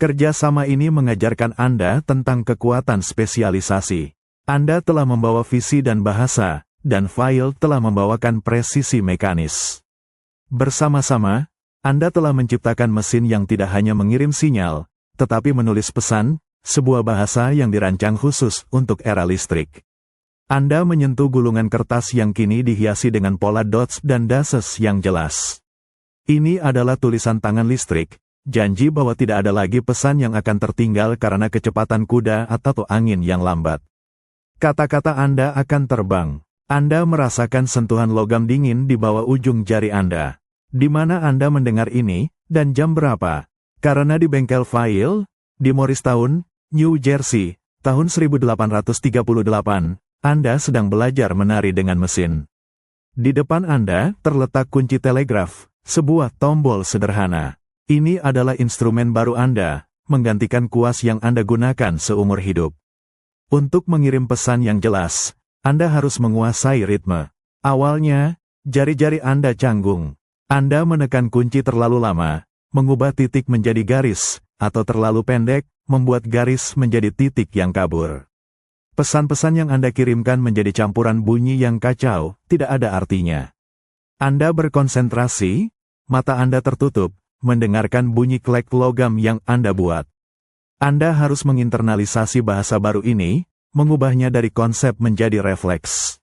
Kerjasama ini mengajarkan Anda tentang kekuatan spesialisasi. Anda telah membawa visi dan bahasa, dan File telah membawakan presisi mekanis. Bersama-sama, Anda telah menciptakan mesin yang tidak hanya mengirim sinyal, tetapi menulis pesan, sebuah bahasa yang dirancang khusus untuk era listrik. Anda menyentuh gulungan kertas yang kini dihiasi dengan pola dots dan dashes yang jelas. Ini adalah tulisan tangan listrik, janji bahwa tidak ada lagi pesan yang akan tertinggal karena kecepatan kuda atau angin yang lambat. Kata-kata Anda akan terbang. Anda merasakan sentuhan logam dingin di bawah ujung jari Anda. Di mana Anda mendengar ini, dan jam berapa? Karena di bengkel File, di Morristown, New Jersey, tahun 1838, Anda sedang belajar menari dengan mesin. Di depan Anda terletak kunci telegraf, sebuah tombol sederhana. Ini adalah instrumen baru Anda, menggantikan kuas yang Anda gunakan seumur hidup. Untuk mengirim pesan yang jelas, Anda harus menguasai ritme. Awalnya, jari-jari Anda canggung. Anda menekan kunci terlalu lama, mengubah titik menjadi garis, atau terlalu pendek, membuat garis menjadi titik yang kabur. Pesan-pesan yang Anda kirimkan menjadi campuran bunyi yang kacau, tidak ada artinya. Anda berkonsentrasi, mata Anda tertutup, mendengarkan bunyi klek logam yang Anda buat. Anda harus menginternalisasi bahasa baru ini, mengubahnya dari konsep menjadi refleks.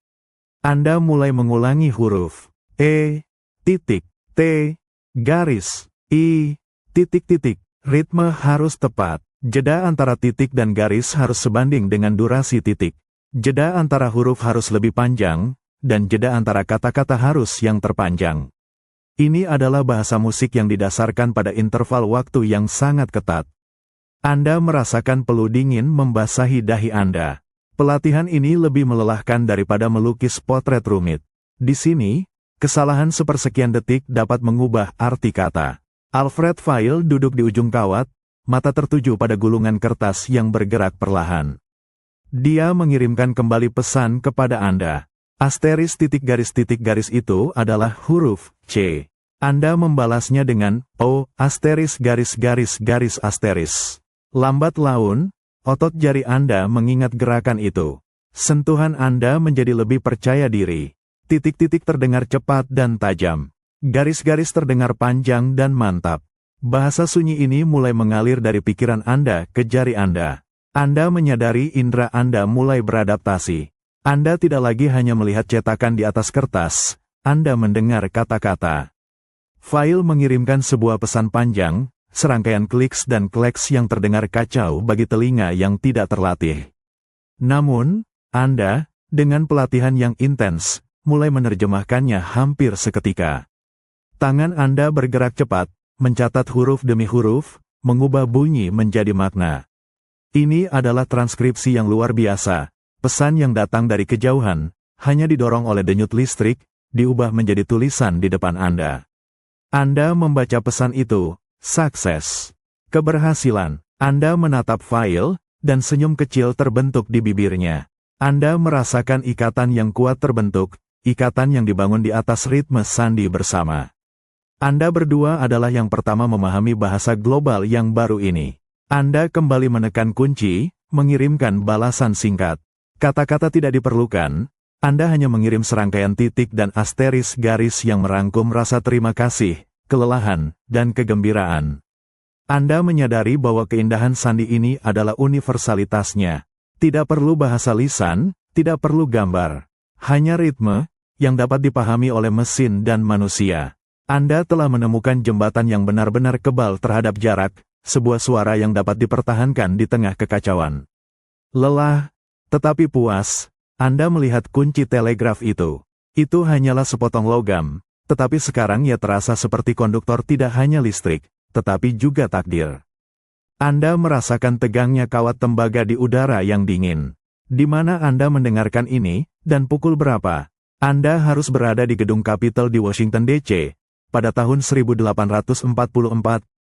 Anda mulai mengulangi huruf E, titik, T, garis, I, titik-titik. Ritme harus tepat. Jeda antara titik dan garis harus sebanding dengan durasi titik. Jeda antara huruf harus lebih panjang, dan jeda antara kata-kata harus yang terpanjang. Ini adalah bahasa musik yang didasarkan pada interval waktu yang sangat ketat. Anda merasakan peluh dingin membasahi dahi Anda. Pelatihan ini lebih melelahkan daripada melukis potret rumit. Di sini, kesalahan sepersekian detik dapat mengubah arti kata. Alfred File duduk di ujung kawat, mata tertuju pada gulungan kertas yang bergerak perlahan. Dia mengirimkan kembali pesan kepada Anda. Asteris titik garis itu adalah huruf C. Anda membalasnya dengan O, asteris garis asteris. Lambat laun, otot jari Anda mengingat gerakan itu. Sentuhan Anda menjadi lebih percaya diri. Titik-titik terdengar cepat dan tajam. Garis-garis terdengar panjang dan mantap. Bahasa sunyi ini mulai mengalir dari pikiran Anda ke jari Anda. Anda menyadari indera Anda mulai beradaptasi. Anda tidak lagi hanya melihat cetakan di atas kertas, Anda mendengar kata-kata. File mengirimkan sebuah pesan panjang, serangkaian kliks dan kleks yang terdengar kacau bagi telinga yang tidak terlatih. Namun, Anda, dengan pelatihan yang intens, mulai menerjemahkannya hampir seketika. Tangan Anda bergerak cepat, mencatat huruf demi huruf, mengubah bunyi menjadi makna. Ini adalah transkripsi yang luar biasa. Pesan yang datang dari kejauhan, hanya didorong oleh denyut listrik, diubah menjadi tulisan di depan Anda. Anda membaca pesan itu, sukses. Keberhasilan. Anda menatap File, dan senyum kecil terbentuk di bibirnya. Anda merasakan ikatan yang kuat terbentuk, ikatan yang dibangun di atas ritme sandi bersama. Anda berdua adalah yang pertama memahami bahasa global yang baru ini. Anda kembali menekan kunci, mengirimkan balasan singkat. Kata-kata tidak diperlukan, Anda hanya mengirim serangkaian titik dan asteris garis yang merangkum rasa terima kasih, kelelahan, dan kegembiraan. Anda menyadari bahwa keindahan sandi ini adalah universalitasnya. Tidak perlu bahasa lisan, tidak perlu gambar. Hanya ritme, yang dapat dipahami oleh mesin dan manusia. Anda telah menemukan jembatan yang benar-benar kebal terhadap jarak, sebuah suara yang dapat dipertahankan di tengah kekacauan. Lelah, tetapi puas, Anda melihat kunci telegraf itu. Itu hanyalah sepotong logam, tetapi sekarang ia terasa seperti konduktor tidak hanya listrik, tetapi juga takdir. Anda merasakan tegangnya kawat tembaga di udara yang dingin. Di mana Anda mendengarkan ini, dan pukul berapa? Anda harus berada di gedung Capitol di Washington DC, pada tahun 1844,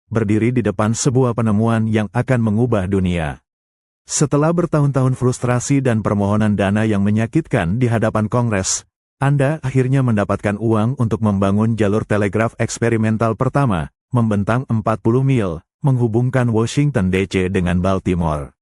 berdiri di depan sebuah penemuan yang akan mengubah dunia. Setelah bertahun-tahun frustrasi dan permohonan dana yang menyakitkan di hadapan Kongres, Anda akhirnya mendapatkan uang untuk membangun jalur telegraf eksperimental pertama, membentang 40 mil, menghubungkan Washington DC dengan Baltimore.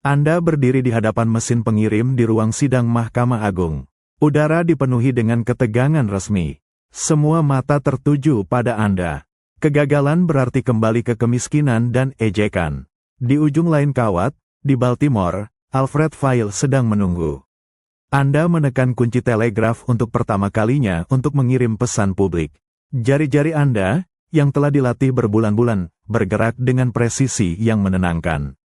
Anda berdiri di hadapan mesin pengirim di ruang sidang Mahkamah Agung. Udara dipenuhi dengan ketegangan resmi. Semua mata tertuju pada Anda. Kegagalan berarti kembali ke kemiskinan dan ejekan. Di ujung lain kawat, di Baltimore, Alfred Vail sedang menunggu. Anda menekan kunci telegraf untuk pertama kalinya untuk mengirim pesan publik. Jari-jari Anda, yang telah dilatih berbulan-bulan, bergerak dengan presisi yang menenangkan.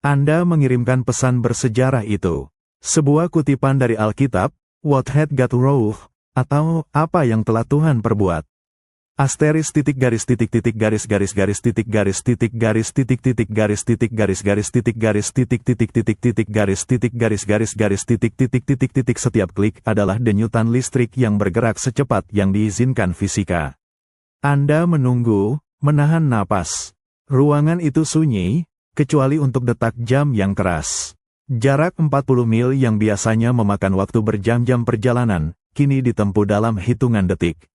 Anda mengirimkan pesan bersejarah itu. Sebuah kutipan dari Alkitab, What had God wrought, atau apa yang telah Tuhan perbuat. Asteris titik garis titik titik garis garis garis titik garis titik garis titik titik garis titik garis garis titik garis titik titik titik titik garis titik garis garis garis titik titik titik titik. Setiap klik adalah denyutan listrik yang bergerak secepat yang diizinkan fisika. Anda menunggu, menahan napas. Ruangan itu sunyi, kecuali untuk detak jam yang keras. Jarak 40 mil yang biasanya memakan waktu berjam-jam perjalanan, kini ditempuh dalam hitungan detik.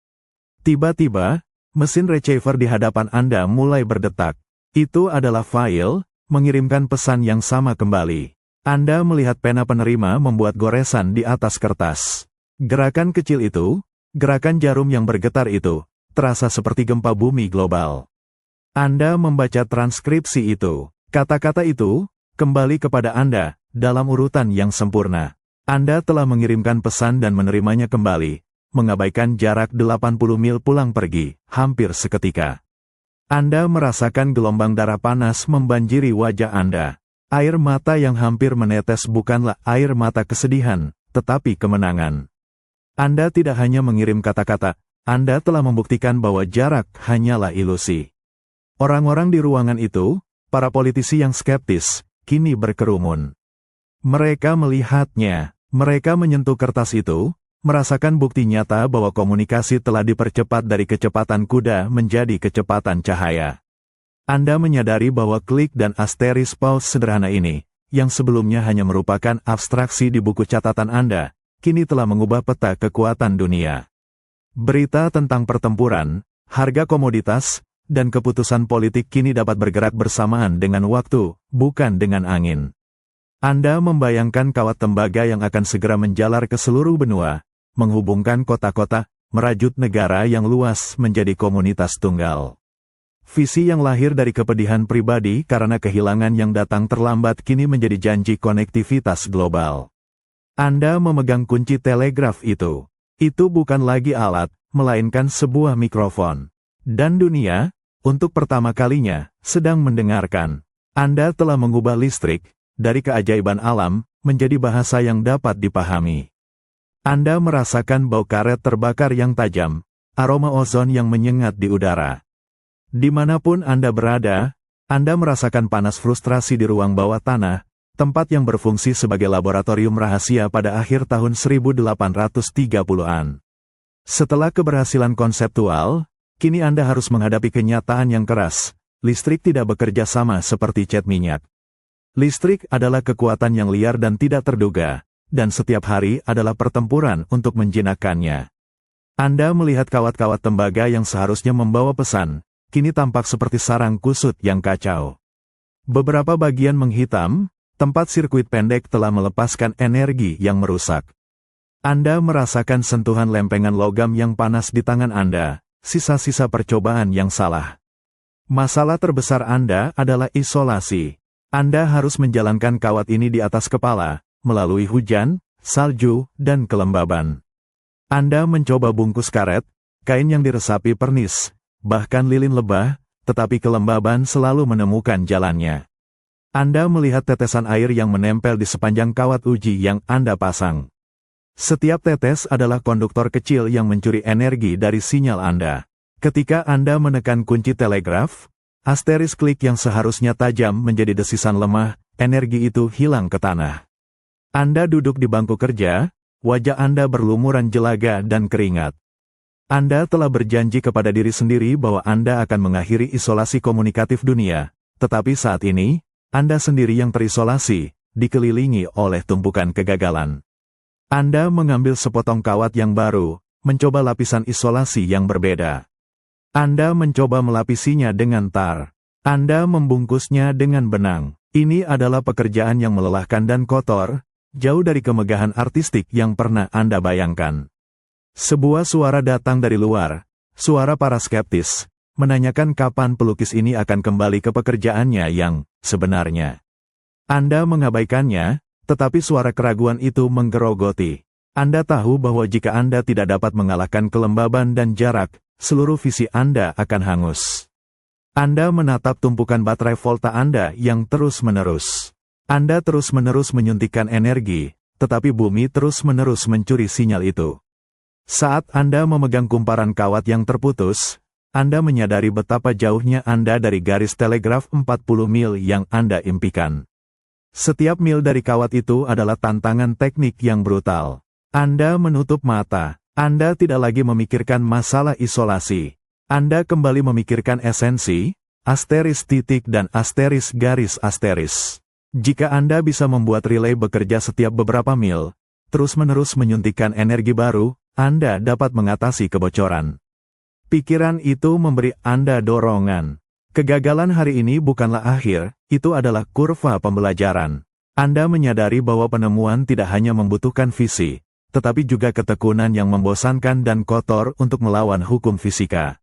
Tiba-tiba, mesin receiver di hadapan Anda mulai berdetak. Itu adalah Vail, mengirimkan pesan yang sama kembali. Anda melihat pena penerima membuat goresan di atas kertas. Gerakan kecil itu, gerakan jarum yang bergetar itu, terasa seperti gempa bumi global. Anda membaca transkripsi itu. Kata-kata itu, kembali kepada Anda, dalam urutan yang sempurna. Anda telah mengirimkan pesan dan menerimanya kembali, mengabaikan jarak 80 mil pulang pergi, hampir seketika. Anda merasakan gelombang darah panas membanjiri wajah Anda. Air mata yang hampir menetes bukanlah air mata kesedihan, tetapi kemenangan. Anda tidak hanya mengirim kata-kata, Anda telah membuktikan bahwa jarak hanyalah ilusi. Orang-orang di ruangan itu, para politisi yang skeptis, kini berkerumun. Mereka melihatnya, mereka menyentuh kertas itu, merasakan bukti nyata bahwa komunikasi telah dipercepat dari kecepatan kuda menjadi kecepatan cahaya. Anda menyadari bahwa klik dan asteris pause sederhana ini, yang sebelumnya hanya merupakan abstraksi di buku catatan Anda, kini telah mengubah peta kekuatan dunia. Berita tentang pertempuran, harga komoditas, dan keputusan politik kini dapat bergerak bersamaan dengan waktu, bukan dengan angin. Anda membayangkan kawat tembaga yang akan segera menjalar ke seluruh benua, menghubungkan kota-kota, merajut negara yang luas menjadi komunitas tunggal. Visi yang lahir dari kepedihan pribadi karena kehilangan yang datang terlambat kini menjadi janji konektivitas global. Anda memegang kunci telegraf itu. Itu bukan lagi alat, melainkan sebuah mikrofon. Dan dunia, untuk pertama kalinya, sedang mendengarkan. Anda telah mengubah listrik, dari keajaiban alam, menjadi bahasa yang dapat dipahami. Anda merasakan bau karet terbakar yang tajam, aroma ozon yang menyengat di udara. Dimanapun Anda berada, Anda merasakan panas frustrasi di ruang bawah tanah, tempat yang berfungsi sebagai laboratorium rahasia pada akhir tahun 1830-an. Setelah keberhasilan konseptual, kini Anda harus menghadapi kenyataan yang keras. Listrik tidak bekerja sama seperti cat minyak. Listrik adalah kekuatan yang liar dan tidak terduga, dan setiap hari adalah pertempuran untuk menjinakkannya. Anda melihat kawat-kawat tembaga yang seharusnya membawa pesan, kini tampak seperti sarang kusut yang kacau. Beberapa bagian menghitam, tempat sirkuit pendek telah melepaskan energi yang merusak. Anda merasakan sentuhan lempengan logam yang panas di tangan Anda, sisa-sisa percobaan yang salah. Masalah terbesar Anda adalah isolasi. Anda harus menjalankan kawat ini di atas kepala, melalui hujan, salju, dan kelembaban. Anda mencoba bungkus karet, kain yang diresapi pernis, bahkan lilin lebah, tetapi kelembaban selalu menemukan jalannya. Anda melihat tetesan air yang menempel di sepanjang kawat uji yang Anda pasang. Setiap tetes adalah konduktor kecil yang mencuri energi dari sinyal Anda. Ketika Anda menekan kunci telegraf, Asteris klik yang seharusnya tajam menjadi desisan lemah, energi itu hilang ke tanah. Anda duduk di bangku kerja, wajah Anda berlumuran jelaga dan keringat. Anda telah berjanji kepada diri sendiri bahwa Anda akan mengakhiri isolasi komunikatif dunia, tetapi saat ini, Anda sendiri yang terisolasi, dikelilingi oleh tumpukan kegagalan. Anda mengambil sepotong kawat yang baru, mencoba lapisan isolasi yang berbeda. Anda mencoba melapisinya dengan tar. Anda membungkusnya dengan benang. Ini adalah pekerjaan yang melelahkan dan kotor, jauh dari kemegahan artistik yang pernah Anda bayangkan. Sebuah suara datang dari luar, suara para skeptis, menanyakan kapan pelukis ini akan kembali ke pekerjaannya yang sebenarnya. Anda mengabaikannya, tetapi suara keraguan itu menggerogoti. Anda tahu bahwa jika Anda tidak dapat mengalahkan kelembaban dan jarak, seluruh visi Anda akan hangus. Anda menatap tumpukan baterai volta Anda yang terus-menerus. Anda terus-menerus menyuntikkan energi, tetapi bumi terus-menerus mencuri sinyal itu. Saat Anda memegang kumparan kawat yang terputus, Anda menyadari betapa jauhnya Anda dari garis telegraf 40 mil yang Anda impikan. Setiap mil dari kawat itu adalah tantangan teknik yang brutal. Anda menutup mata. Anda tidak lagi memikirkan masalah isolasi. Anda kembali memikirkan esensi, asteris titik dan asteris garis asteris. Jika Anda bisa membuat relay bekerja setiap beberapa mil, terus-menerus menyuntikkan energi baru, Anda dapat mengatasi kebocoran. Pikiran itu memberi Anda dorongan. Kegagalan hari ini bukanlah akhir, itu adalah kurva pembelajaran. Anda menyadari bahwa penemuan tidak hanya membutuhkan visi, tetapi juga ketekunan yang membosankan dan kotor untuk melawan hukum fisika.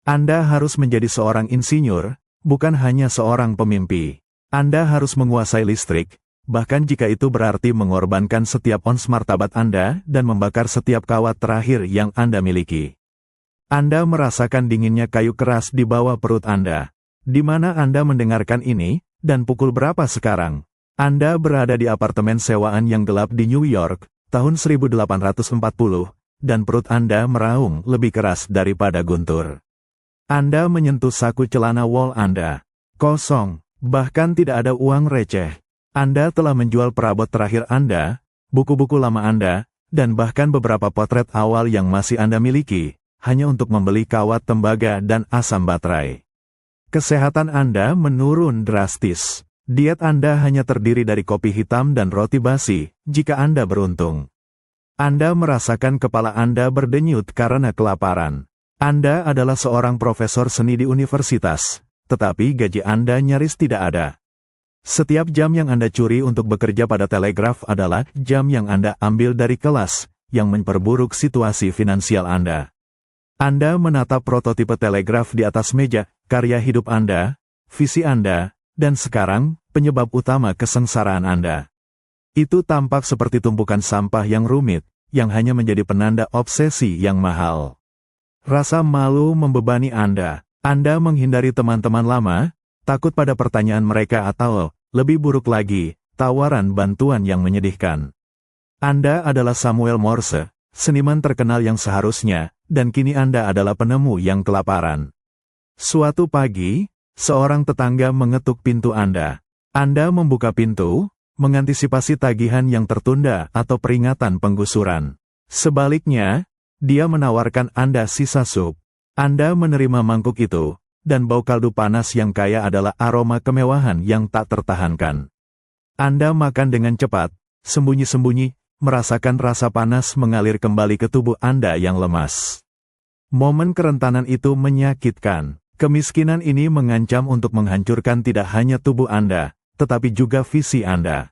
Anda harus menjadi seorang insinyur, bukan hanya seorang pemimpi. Anda harus menguasai listrik, bahkan jika itu berarti mengorbankan setiap ons martabat Anda dan membakar setiap kawat terakhir yang Anda miliki. Anda merasakan dinginnya kayu keras di bawah perut Anda. Di mana Anda mendengarkan ini, dan pukul berapa sekarang? Anda berada di apartemen sewaan yang gelap di New York, tahun 1840, dan perut Anda meraung lebih keras daripada guntur. Anda menyentuh saku celana wol Anda. Kosong, bahkan tidak ada uang receh. Anda telah menjual perabot terakhir Anda, buku-buku lama Anda, dan bahkan beberapa potret awal yang masih Anda miliki, hanya untuk membeli kawat tembaga dan asam baterai. Kesehatan Anda menurun drastis. Diet Anda hanya terdiri dari kopi hitam dan roti basi, jika Anda beruntung. Anda merasakan kepala Anda berdenyut karena kelaparan. Anda adalah seorang profesor seni di universitas, tetapi gaji Anda nyaris tidak ada. Setiap jam yang Anda curi untuk bekerja pada telegraf adalah jam yang Anda ambil dari kelas, yang memperburuk situasi finansial Anda. Anda menatap prototipe telegraf di atas meja, karya hidup Anda, visi Anda, dan sekarang, penyebab utama kesengsaraan Anda. Itu tampak seperti tumpukan sampah yang rumit, yang hanya menjadi penanda obsesi yang mahal. Rasa malu membebani Anda. Anda menghindari teman-teman lama, takut pada pertanyaan mereka atau, lebih buruk lagi, tawaran bantuan yang menyedihkan. Anda adalah Samuel Morse, seniman terkenal yang seharusnya, dan kini Anda adalah penemu yang kelaparan. Suatu pagi, seorang tetangga mengetuk pintu Anda. Anda membuka pintu, mengantisipasi tagihan yang tertunda atau peringatan penggusuran. Sebaliknya, dia menawarkan Anda sisa sup. Anda menerima mangkuk itu, dan bau kaldu panas yang kaya adalah aroma kemewahan yang tak tertahankan. Anda makan dengan cepat, sembunyi-sembunyi, merasakan rasa panas mengalir kembali ke tubuh Anda yang lemas. Momen kerentanan itu menyakitkan. Kemiskinan ini mengancam untuk menghancurkan tidak hanya tubuh Anda, tetapi juga visi Anda.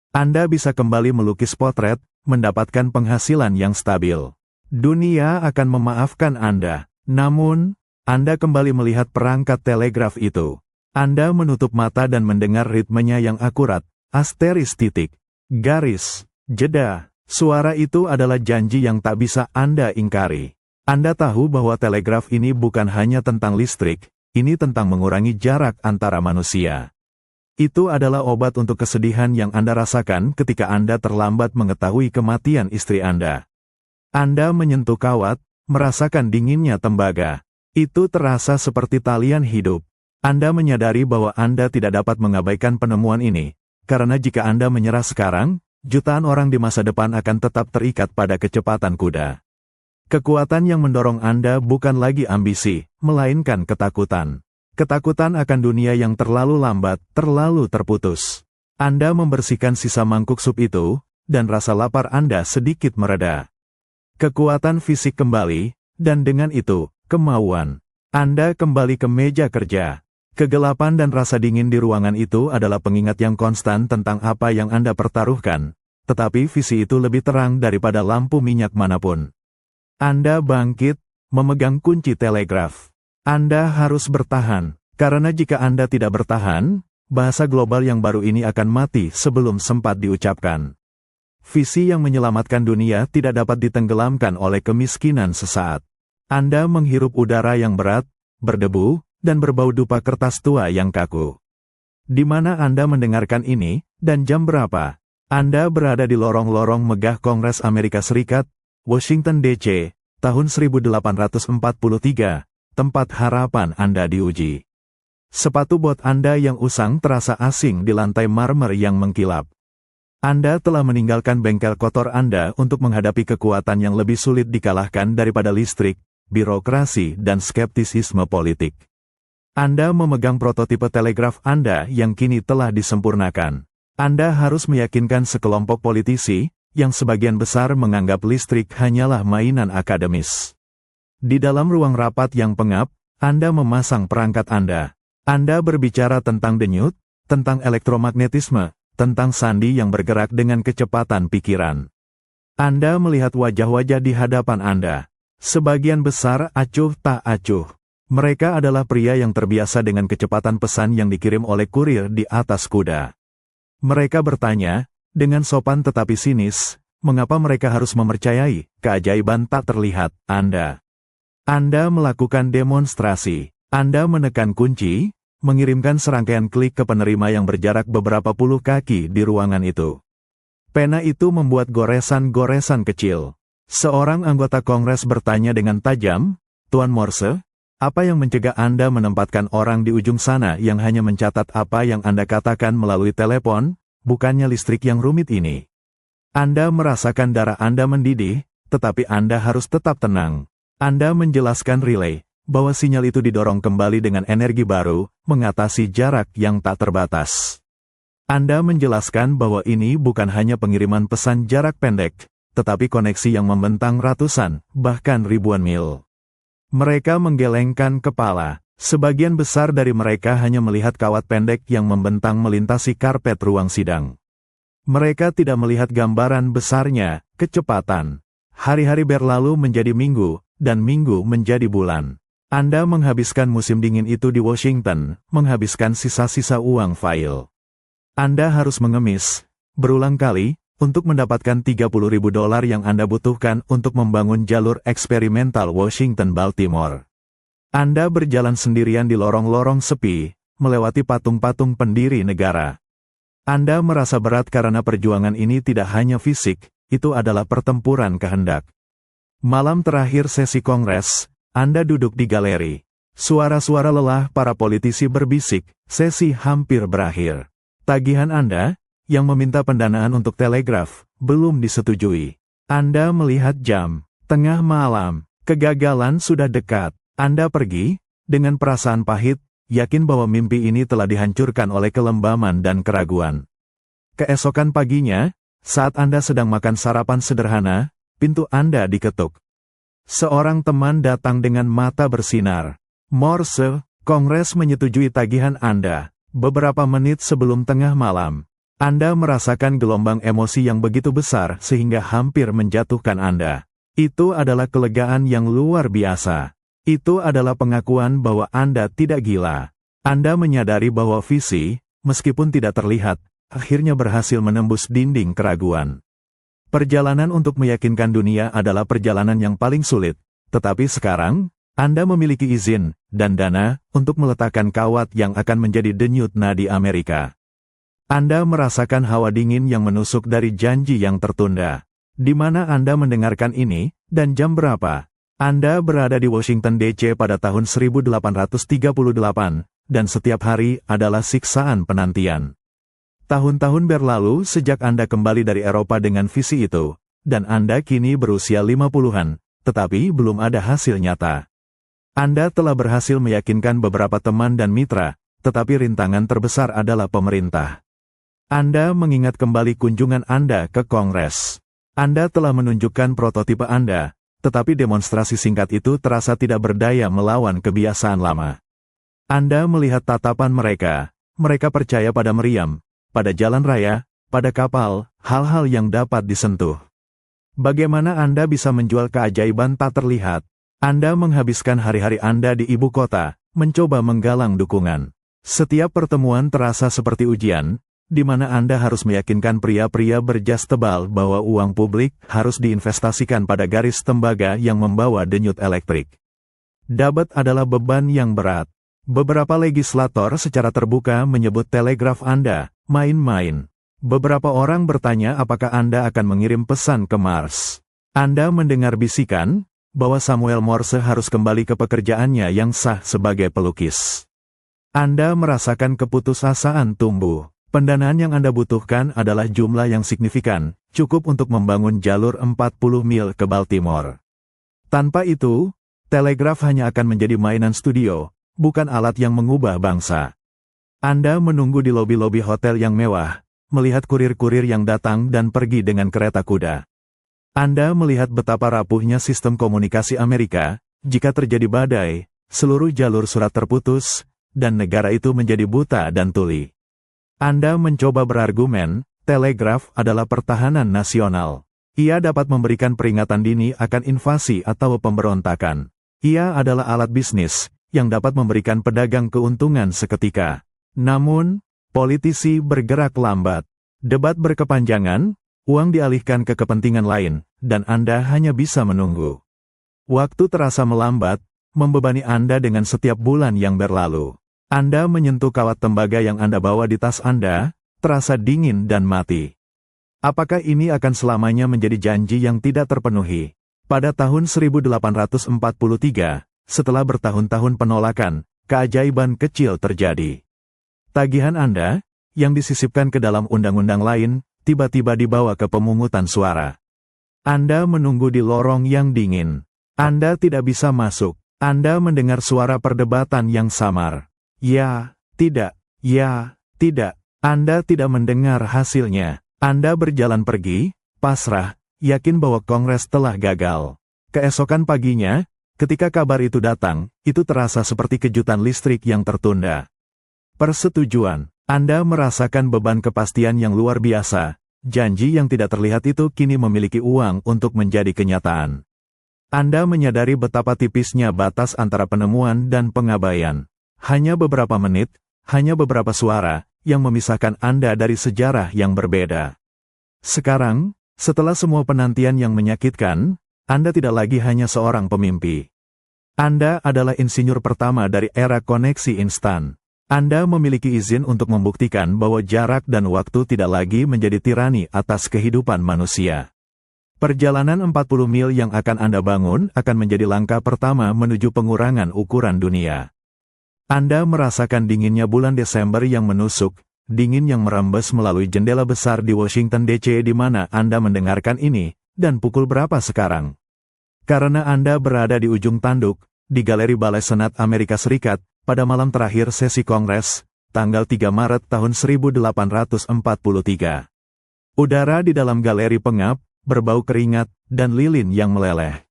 Anda bisa kembali melukis potret, mendapatkan penghasilan yang stabil. Dunia akan memaafkan Anda. Namun, Anda kembali melihat perangkat telegraf itu. Anda menutup mata dan mendengar ritmenya yang akurat, asteris titik, garis, jeda. Suara itu adalah janji yang tak bisa Anda ingkari. Anda tahu bahwa telegraf ini bukan hanya tentang listrik, ini tentang mengurangi jarak antara manusia. Itu adalah obat untuk kesedihan yang Anda rasakan ketika Anda terlambat mengetahui kematian istri Anda. Anda menyentuh kawat, merasakan dinginnya tembaga. Itu terasa seperti talian hidup. Anda menyadari bahwa Anda tidak dapat mengabaikan penemuan ini, karena jika Anda menyerah sekarang, jutaan orang di masa depan akan tetap terikat pada kecepatan kuda. Kekuatan yang mendorong Anda bukan lagi ambisi, melainkan ketakutan. Ketakutan akan dunia yang terlalu lambat, terlalu terputus. Anda membersihkan sisa mangkuk sup itu, dan rasa lapar Anda sedikit mereda. Kekuatan fisik kembali, dan dengan itu, kemauan. Anda kembali ke meja kerja. Kegelapan dan rasa dingin di ruangan itu adalah pengingat yang konstan tentang apa yang Anda pertaruhkan, tetapi visi itu lebih terang daripada lampu minyak manapun. Anda bangkit, memegang kunci telegraf. Anda harus bertahan, karena jika Anda tidak bertahan, bahasa global yang baru ini akan mati sebelum sempat diucapkan. Visi yang menyelamatkan dunia tidak dapat ditenggelamkan oleh kemiskinan sesaat. Anda menghirup udara yang berat, berdebu, dan berbau dupa kertas tua yang kaku. Di mana Anda mendengarkan ini, dan jam berapa? Anda berada di lorong-lorong megah Kongres Amerika Serikat, Washington DC, tahun 1843, tempat harapan Anda diuji. Sepatu bot Anda yang usang terasa asing di lantai marmer yang mengkilap. Anda telah meninggalkan bengkel kotor Anda untuk menghadapi kekuatan yang lebih sulit dikalahkan daripada listrik, birokrasi, dan skeptisisme politik. Anda memegang prototipe telegraf Anda yang kini telah disempurnakan. Anda harus meyakinkan sekelompok politisi, yang sebagian besar menganggap listrik hanyalah mainan akademis. Di dalam ruang rapat yang pengap, Anda memasang perangkat Anda. Anda berbicara tentang denyut, tentang elektromagnetisme, tentang sandi yang bergerak dengan kecepatan pikiran. Anda melihat wajah-wajah di hadapan Anda. Sebagian besar acuh tak acuh. Mereka adalah pria yang terbiasa dengan kecepatan pesan yang dikirim oleh kurir di atas kuda. Mereka bertanya, dengan sopan tetapi sinis, mengapa mereka harus mempercayai keajaiban tak terlihat Anda. Anda melakukan demonstrasi. Anda menekan kunci, mengirimkan serangkaian klik ke penerima yang berjarak beberapa puluh kaki di ruangan itu. Pena itu membuat goresan-goresan kecil. Seorang anggota Kongres bertanya dengan tajam, Tuan Morse, apa yang mencegah Anda menempatkan orang di ujung sana yang hanya mencatat apa yang Anda katakan melalui telepon, bukannya listrik yang rumit ini? Anda merasakan darah Anda mendidih, tetapi Anda harus tetap tenang. Anda menjelaskan relay, bahwa sinyal itu didorong kembali dengan energi baru, mengatasi jarak yang tak terbatas. Anda menjelaskan bahwa ini bukan hanya pengiriman pesan jarak pendek, tetapi koneksi yang membentang ratusan, bahkan ribuan mil. Mereka menggelengkan kepala. Sebagian besar dari mereka hanya melihat kawat pendek yang membentang melintasi karpet ruang sidang. Mereka tidak melihat gambaran besarnya, kecepatan. Hari-hari berlalu menjadi minggu, dan minggu menjadi bulan. Anda menghabiskan musim dingin itu di Washington, menghabiskan sisa-sisa uang fail. Anda harus mengemis, berulang kali, untuk mendapatkan $30.000 yang Anda butuhkan untuk membangun jalur eksperimental Washington-Baltimore. Anda berjalan sendirian di lorong-lorong sepi, melewati patung-patung pendiri negara. Anda merasa berat karena perjuangan ini tidak hanya fisik, itu adalah pertempuran kehendak. Malam terakhir sesi Kongres, Anda duduk di galeri. Suara-suara lelah para politisi berbisik, sesi hampir berakhir. Tagihan Anda, yang meminta pendanaan untuk telegraf, belum disetujui. Anda melihat jam, tengah malam, kegagalan sudah dekat. Anda pergi, dengan perasaan pahit, yakin bahwa mimpi ini telah dihancurkan oleh kelembaman dan keraguan. Keesokan paginya, saat Anda sedang makan sarapan sederhana, pintu Anda diketuk. Seorang teman datang dengan mata bersinar. Morse, Kongres menyetujui tagihan Anda, beberapa menit sebelum tengah malam. Anda merasakan gelombang emosi yang begitu besar sehingga hampir menjatuhkan Anda. Itu adalah kelegaan yang luar biasa. Itu adalah pengakuan bahwa Anda tidak gila. Anda menyadari bahwa visi, meskipun tidak terlihat, akhirnya berhasil menembus dinding keraguan. Perjalanan untuk meyakinkan dunia adalah perjalanan yang paling sulit, tetapi sekarang, Anda memiliki izin dan dana untuk meletakkan kawat yang akan menjadi denyut nadi Amerika. Anda merasakan hawa dingin yang menusuk dari janji yang tertunda. Di mana Anda mendengarkan ini, dan jam berapa? Anda berada di Washington DC pada tahun 1838, dan setiap hari adalah siksaan penantian. Tahun-tahun berlalu sejak Anda kembali dari Eropa dengan visi itu, dan Anda kini berusia 50-an, tetapi belum ada hasil nyata. Anda telah berhasil meyakinkan beberapa teman dan mitra, tetapi rintangan terbesar adalah pemerintah. Anda mengingat kembali kunjungan Anda ke Kongres. Anda telah menunjukkan prototipe Anda, tetapi demonstrasi singkat itu terasa tidak berdaya melawan kebiasaan lama. Anda melihat tatapan mereka percaya pada meriam, pada jalan raya, pada kapal, hal-hal yang dapat disentuh. Bagaimana Anda bisa menjual keajaiban tak terlihat? Anda menghabiskan hari-hari Anda di ibu kota, mencoba menggalang dukungan. Setiap pertemuan terasa seperti ujian, di mana Anda harus meyakinkan pria-pria berjas tebal bahwa uang publik harus diinvestasikan pada garis tembaga yang membawa denyut elektrik. Debat adalah beban yang berat. Beberapa legislator secara terbuka menyebut telegraf Anda main-main. Beberapa orang bertanya apakah Anda akan mengirim pesan ke Mars. Anda mendengar bisikan bahwa Samuel Morse harus kembali ke pekerjaannya yang sah sebagai pelukis. Anda merasakan keputusasaan tumbuh. Pendanaan yang Anda butuhkan adalah jumlah yang signifikan, cukup untuk membangun jalur 40 mil ke Baltimore. Tanpa itu, telegraf hanya akan menjadi mainan studio, bukan alat yang mengubah bangsa. Anda menunggu di lobi-lobi hotel yang mewah, melihat kurir-kurir yang datang dan pergi dengan kereta kuda. Anda melihat betapa rapuhnya sistem komunikasi Amerika, jika terjadi badai, seluruh jalur surat terputus, dan negara itu menjadi buta dan tuli. Anda mencoba berargumen, telegraf adalah pertahanan nasional. Ia dapat memberikan peringatan dini akan invasi atau pemberontakan. Ia adalah alat bisnis, yang dapat memberikan pedagang keuntungan seketika. Namun, politisi bergerak lambat. Debat berkepanjangan, uang dialihkan ke kepentingan lain, dan Anda hanya bisa menunggu. Waktu terasa melambat, membebani Anda dengan setiap bulan yang berlalu. Anda menyentuh kawat tembaga yang Anda bawa di tas Anda, terasa dingin dan mati. Apakah ini akan selamanya menjadi janji yang tidak terpenuhi? Pada tahun 1843, setelah bertahun-tahun penolakan, keajaiban kecil terjadi. Tagihan Anda, yang disisipkan ke dalam undang-undang lain, tiba-tiba dibawa ke pemungutan suara. Anda menunggu di lorong yang dingin. Anda tidak bisa masuk. Anda mendengar suara perdebatan yang samar. Ya, tidak, ya, tidak. Anda tidak mendengar hasilnya. Anda berjalan pergi, pasrah, yakin bahwa Kongres telah gagal. Keesokan paginya, ketika kabar itu datang, itu terasa seperti kejutan listrik yang tertunda. Persetujuan. Anda merasakan beban kepastian yang luar biasa. Janji yang tidak terlihat itu kini memiliki uang untuk menjadi kenyataan. Anda menyadari betapa tipisnya batas antara penemuan dan pengabaian. Hanya beberapa menit, hanya beberapa suara, yang memisahkan Anda dari sejarah yang berbeda. Sekarang, setelah semua penantian yang menyakitkan, Anda tidak lagi hanya seorang pemimpi. Anda adalah insinyur pertama dari era koneksi instan. Anda memiliki izin untuk membuktikan bahwa jarak dan waktu tidak lagi menjadi tirani atas kehidupan manusia. Perjalanan 40 mil yang akan Anda bangun akan menjadi langkah pertama menuju pengurangan ukuran dunia. Anda merasakan dinginnya bulan Desember yang menusuk, dingin yang merembes melalui jendela besar di Washington DC di mana Anda mendengarkan ini, dan pukul berapa sekarang? Karena Anda berada di ujung tanduk, di Galeri Balai Senat Amerika Serikat, pada malam terakhir sesi Kongres, tanggal 3 Maret tahun 1843. Udara di dalam galeri pengap, berbau keringat, dan lilin yang meleleh.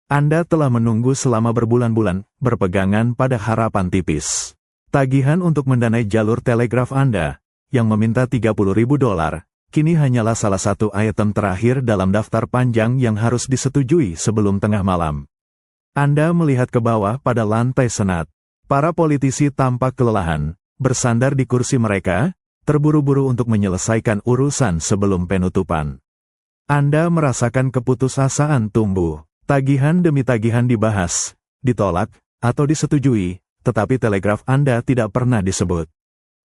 Anda telah menunggu selama berbulan-bulan, berpegangan pada harapan tipis. Tagihan untuk mendanai jalur telegraf Anda, yang meminta $30.000, kini hanyalah salah satu item terakhir dalam daftar panjang yang harus disetujui sebelum tengah malam. Anda melihat ke bawah pada lantai senat. Para politisi tampak kelelahan, bersandar di kursi mereka, terburu-buru untuk menyelesaikan urusan sebelum penutupan. Anda merasakan keputusasaan tumbuh. Tagihan demi tagihan dibahas, ditolak, atau disetujui, tetapi telegraf Anda tidak pernah disebut.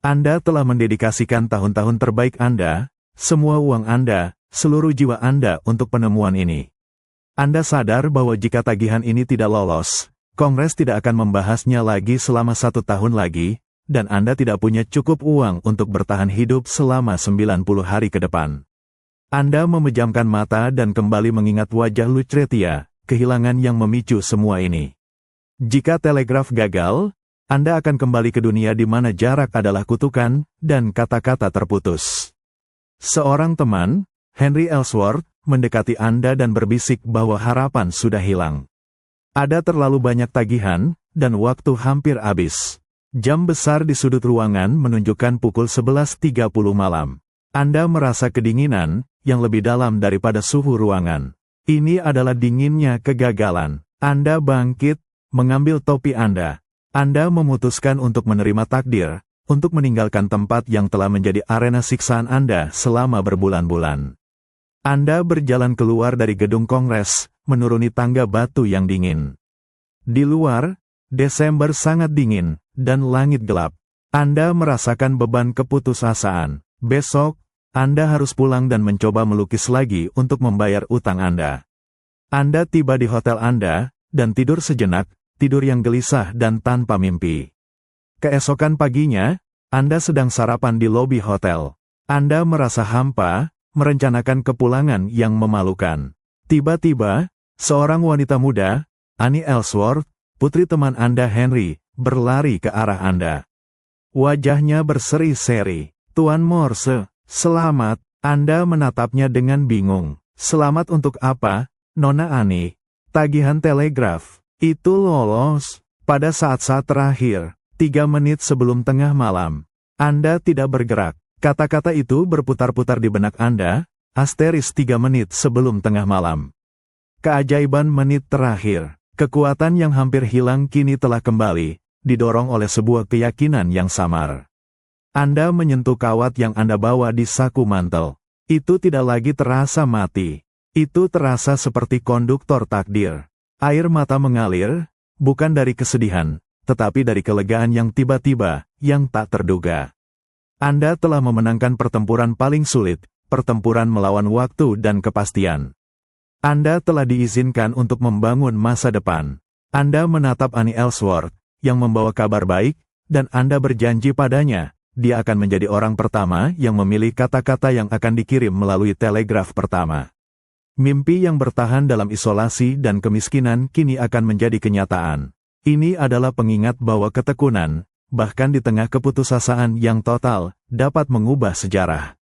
Anda telah mendedikasikan tahun-tahun terbaik Anda, semua uang Anda, seluruh jiwa Anda untuk penemuan ini. Anda sadar bahwa jika tagihan ini tidak lolos, Kongres tidak akan membahasnya lagi selama 1 tahun lagi, dan Anda tidak punya cukup uang untuk bertahan hidup selama 90 hari ke depan. Anda memejamkan mata dan kembali mengingat wajah Lucretia, kehilangan yang memicu semua ini. Jika telegraf gagal, Anda akan kembali ke dunia di mana jarak adalah kutukan, dan kata-kata terputus. Seorang teman, Henry Ellsworth, mendekati Anda dan berbisik bahwa harapan sudah hilang. Ada terlalu banyak tagihan, dan waktu hampir habis. Jam besar di sudut ruangan menunjukkan pukul 11.30 malam. Anda merasa kedinginan, yang lebih dalam daripada suhu ruangan. Ini adalah dinginnya kegagalan. Anda bangkit, mengambil topi Anda. Anda memutuskan untuk menerima takdir, untuk meninggalkan tempat yang telah menjadi arena siksaan Anda selama berbulan-bulan. Anda berjalan keluar dari gedung Kongres, menuruni tangga batu yang dingin. Di luar, Desember sangat dingin, dan langit gelap. Anda merasakan beban keputusasaan. Besok, Anda harus pulang dan mencoba melukis lagi untuk membayar utang Anda. Anda tiba di hotel Anda, dan tidur sejenak, tidur yang gelisah dan tanpa mimpi. Keesokan paginya, Anda sedang sarapan di lobi hotel. Anda merasa hampa, merencanakan kepulangan yang memalukan. Tiba-tiba, seorang wanita muda, Annie Ellsworth, putri teman Anda Henry, berlari ke arah Anda. Wajahnya berseri-seri. Tuan Morse, selamat. Anda menatapnya dengan bingung. Selamat untuk apa, Nona Annie? Tagihan telegraf. Itu lolos. Pada saat-saat terakhir, 3 menit sebelum tengah malam. Anda tidak bergerak. Kata-kata itu berputar-putar di benak Anda, asteris 3 menit sebelum tengah malam. Keajaiban menit terakhir. Kekuatan yang hampir hilang kini telah kembali, didorong oleh sebuah keyakinan yang samar. Anda menyentuh kawat yang Anda bawa di saku mantel. Itu tidak lagi terasa mati. Itu terasa seperti konduktor takdir. Air mata mengalir, bukan dari kesedihan, tetapi dari kelegaan yang tiba-tiba, yang tak terduga. Anda telah memenangkan pertempuran paling sulit, pertempuran melawan waktu dan kepastian. Anda telah diizinkan untuk membangun masa depan. Anda menatap Annie Ellsworth, yang membawa kabar baik, dan Anda berjanji padanya, dia akan menjadi orang pertama yang memilih kata-kata yang akan dikirim melalui telegraf pertama. Mimpi yang bertahan dalam isolasi dan kemiskinan kini akan menjadi kenyataan. Ini adalah pengingat bahwa ketekunan, bahkan di tengah keputusasaan yang total, dapat mengubah sejarah.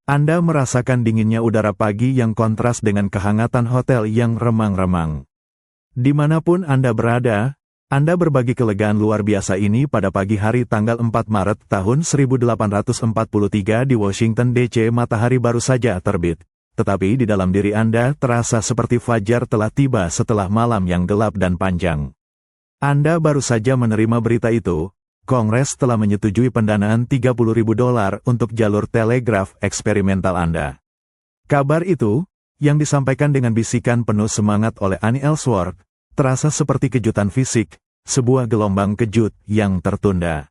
Anda merasakan dinginnya udara pagi yang kontras dengan kehangatan hotel yang remang-remang. Dimanapun Anda berada, Anda berbagi kelegaan luar biasa ini pada pagi hari tanggal 4 Maret tahun 1843 di Washington DC. Matahari baru saja terbit, tetapi di dalam diri Anda terasa seperti fajar telah tiba setelah malam yang gelap dan panjang. Anda baru saja menerima berita itu. Kongres telah menyetujui pendanaan $30.000 untuk jalur telegraf eksperimental Anda. Kabar itu, yang disampaikan dengan bisikan penuh semangat oleh Annie Ellsworth, terasa seperti kejutan fisik, sebuah gelombang kejut yang tertunda.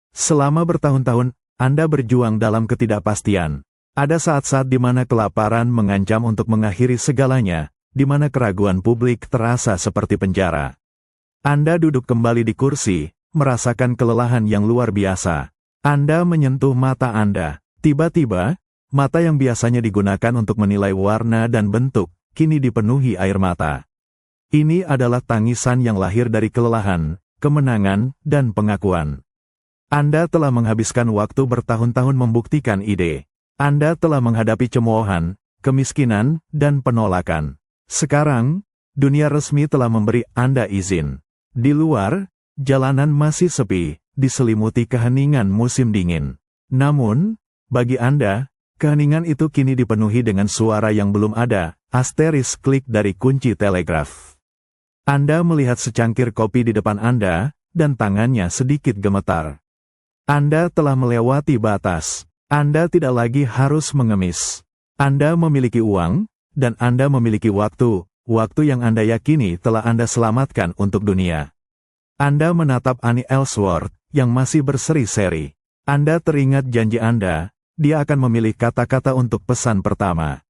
Selama bertahun-tahun, Anda berjuang dalam ketidakpastian. Ada saat-saat di mana kelaparan mengancam untuk mengakhiri segalanya, di mana keraguan publik terasa seperti penjara. Anda duduk kembali di kursi, merasakan kelelahan yang luar biasa. Anda menyentuh mata Anda. Tiba-tiba, mata yang biasanya digunakan untuk menilai warna dan bentuk, kini dipenuhi air mata. Ini adalah tangisan yang lahir dari kelelahan, kemenangan, dan pengakuan. Anda telah menghabiskan waktu bertahun-tahun membuktikan ide. Anda telah menghadapi cemoohan, kemiskinan, dan penolakan. Sekarang, dunia resmi telah memberi Anda izin. Di luar, jalanan masih sepi, diselimuti keheningan musim dingin. Namun, bagi Anda, keheningan itu kini dipenuhi dengan suara yang belum ada, asteris klik dari kunci telegraf. Anda melihat secangkir kopi di depan Anda, dan tangannya sedikit gemetar. Anda telah melewati batas. Anda tidak lagi harus mengemis. Anda memiliki uang, dan Anda memiliki waktu yang Anda yakini telah Anda selamatkan untuk dunia. Anda menatap Annie Ellsworth, yang masih berseri-seri. Anda teringat janji Anda, dia akan memilih kata-kata untuk pesan pertama.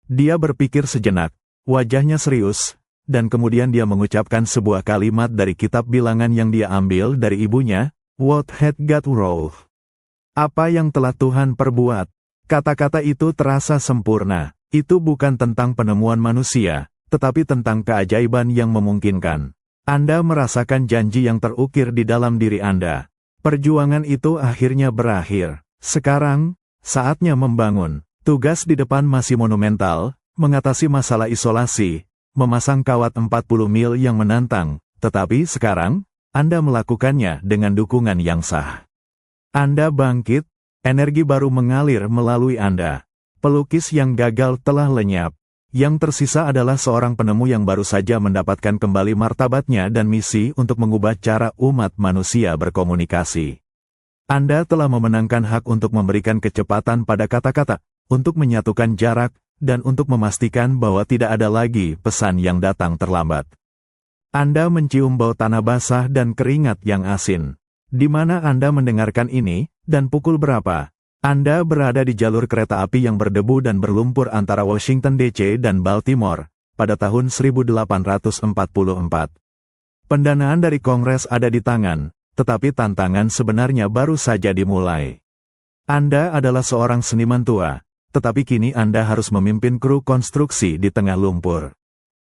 Dia berpikir sejenak, wajahnya serius, dan kemudian dia mengucapkan sebuah kalimat dari kitab bilangan yang dia ambil dari ibunya, "What had God wrought?" Apa yang telah Tuhan perbuat? Kata-kata itu terasa sempurna. Itu bukan tentang penemuan manusia, tetapi tentang keajaiban yang memungkinkan. Anda merasakan janji yang terukir di dalam diri Anda. Perjuangan itu akhirnya berakhir. Sekarang, saatnya membangun. Tugas di depan masih monumental, mengatasi masalah isolasi, memasang kawat 40 mil yang menantang, tetapi sekarang, Anda melakukannya dengan dukungan yang sah. Anda bangkit, energi baru mengalir melalui Anda. Pelukis yang gagal telah lenyap. Yang tersisa adalah seorang penemu yang baru saja mendapatkan kembali martabatnya dan misi untuk mengubah cara umat manusia berkomunikasi. Anda telah memenangkan hak untuk memberikan kecepatan pada kata-kata, untuk menyatukan jarak, dan untuk memastikan bahwa tidak ada lagi pesan yang datang terlambat. Anda mencium bau tanah basah dan keringat yang asin. Di mana Anda mendengarkan ini, dan pukul berapa? Anda berada di jalur kereta api yang berdebu dan berlumpur antara Washington DC dan Baltimore, pada tahun 1844. Pendanaan dari Kongres ada di tangan, tetapi tantangan sebenarnya baru saja dimulai. Anda adalah seorang seniman tua, tetapi kini Anda harus memimpin kru konstruksi di tengah lumpur.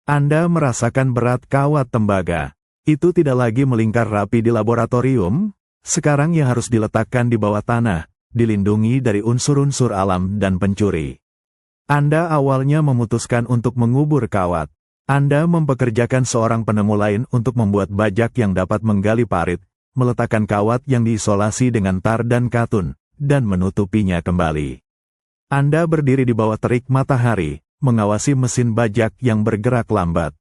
Anda merasakan berat kawat tembaga. Itu tidak lagi melingkar rapi di laboratorium, sekarang ia harus diletakkan di bawah tanah, dilindungi dari unsur-unsur alam dan pencuri. Anda awalnya memutuskan untuk mengubur kawat. Anda mempekerjakan seorang penemu lain untuk membuat bajak yang dapat menggali parit, meletakkan kawat yang diisolasi dengan tar dan katun, dan menutupinya kembali. Anda berdiri di bawah terik matahari, mengawasi mesin bajak yang bergerak lambat.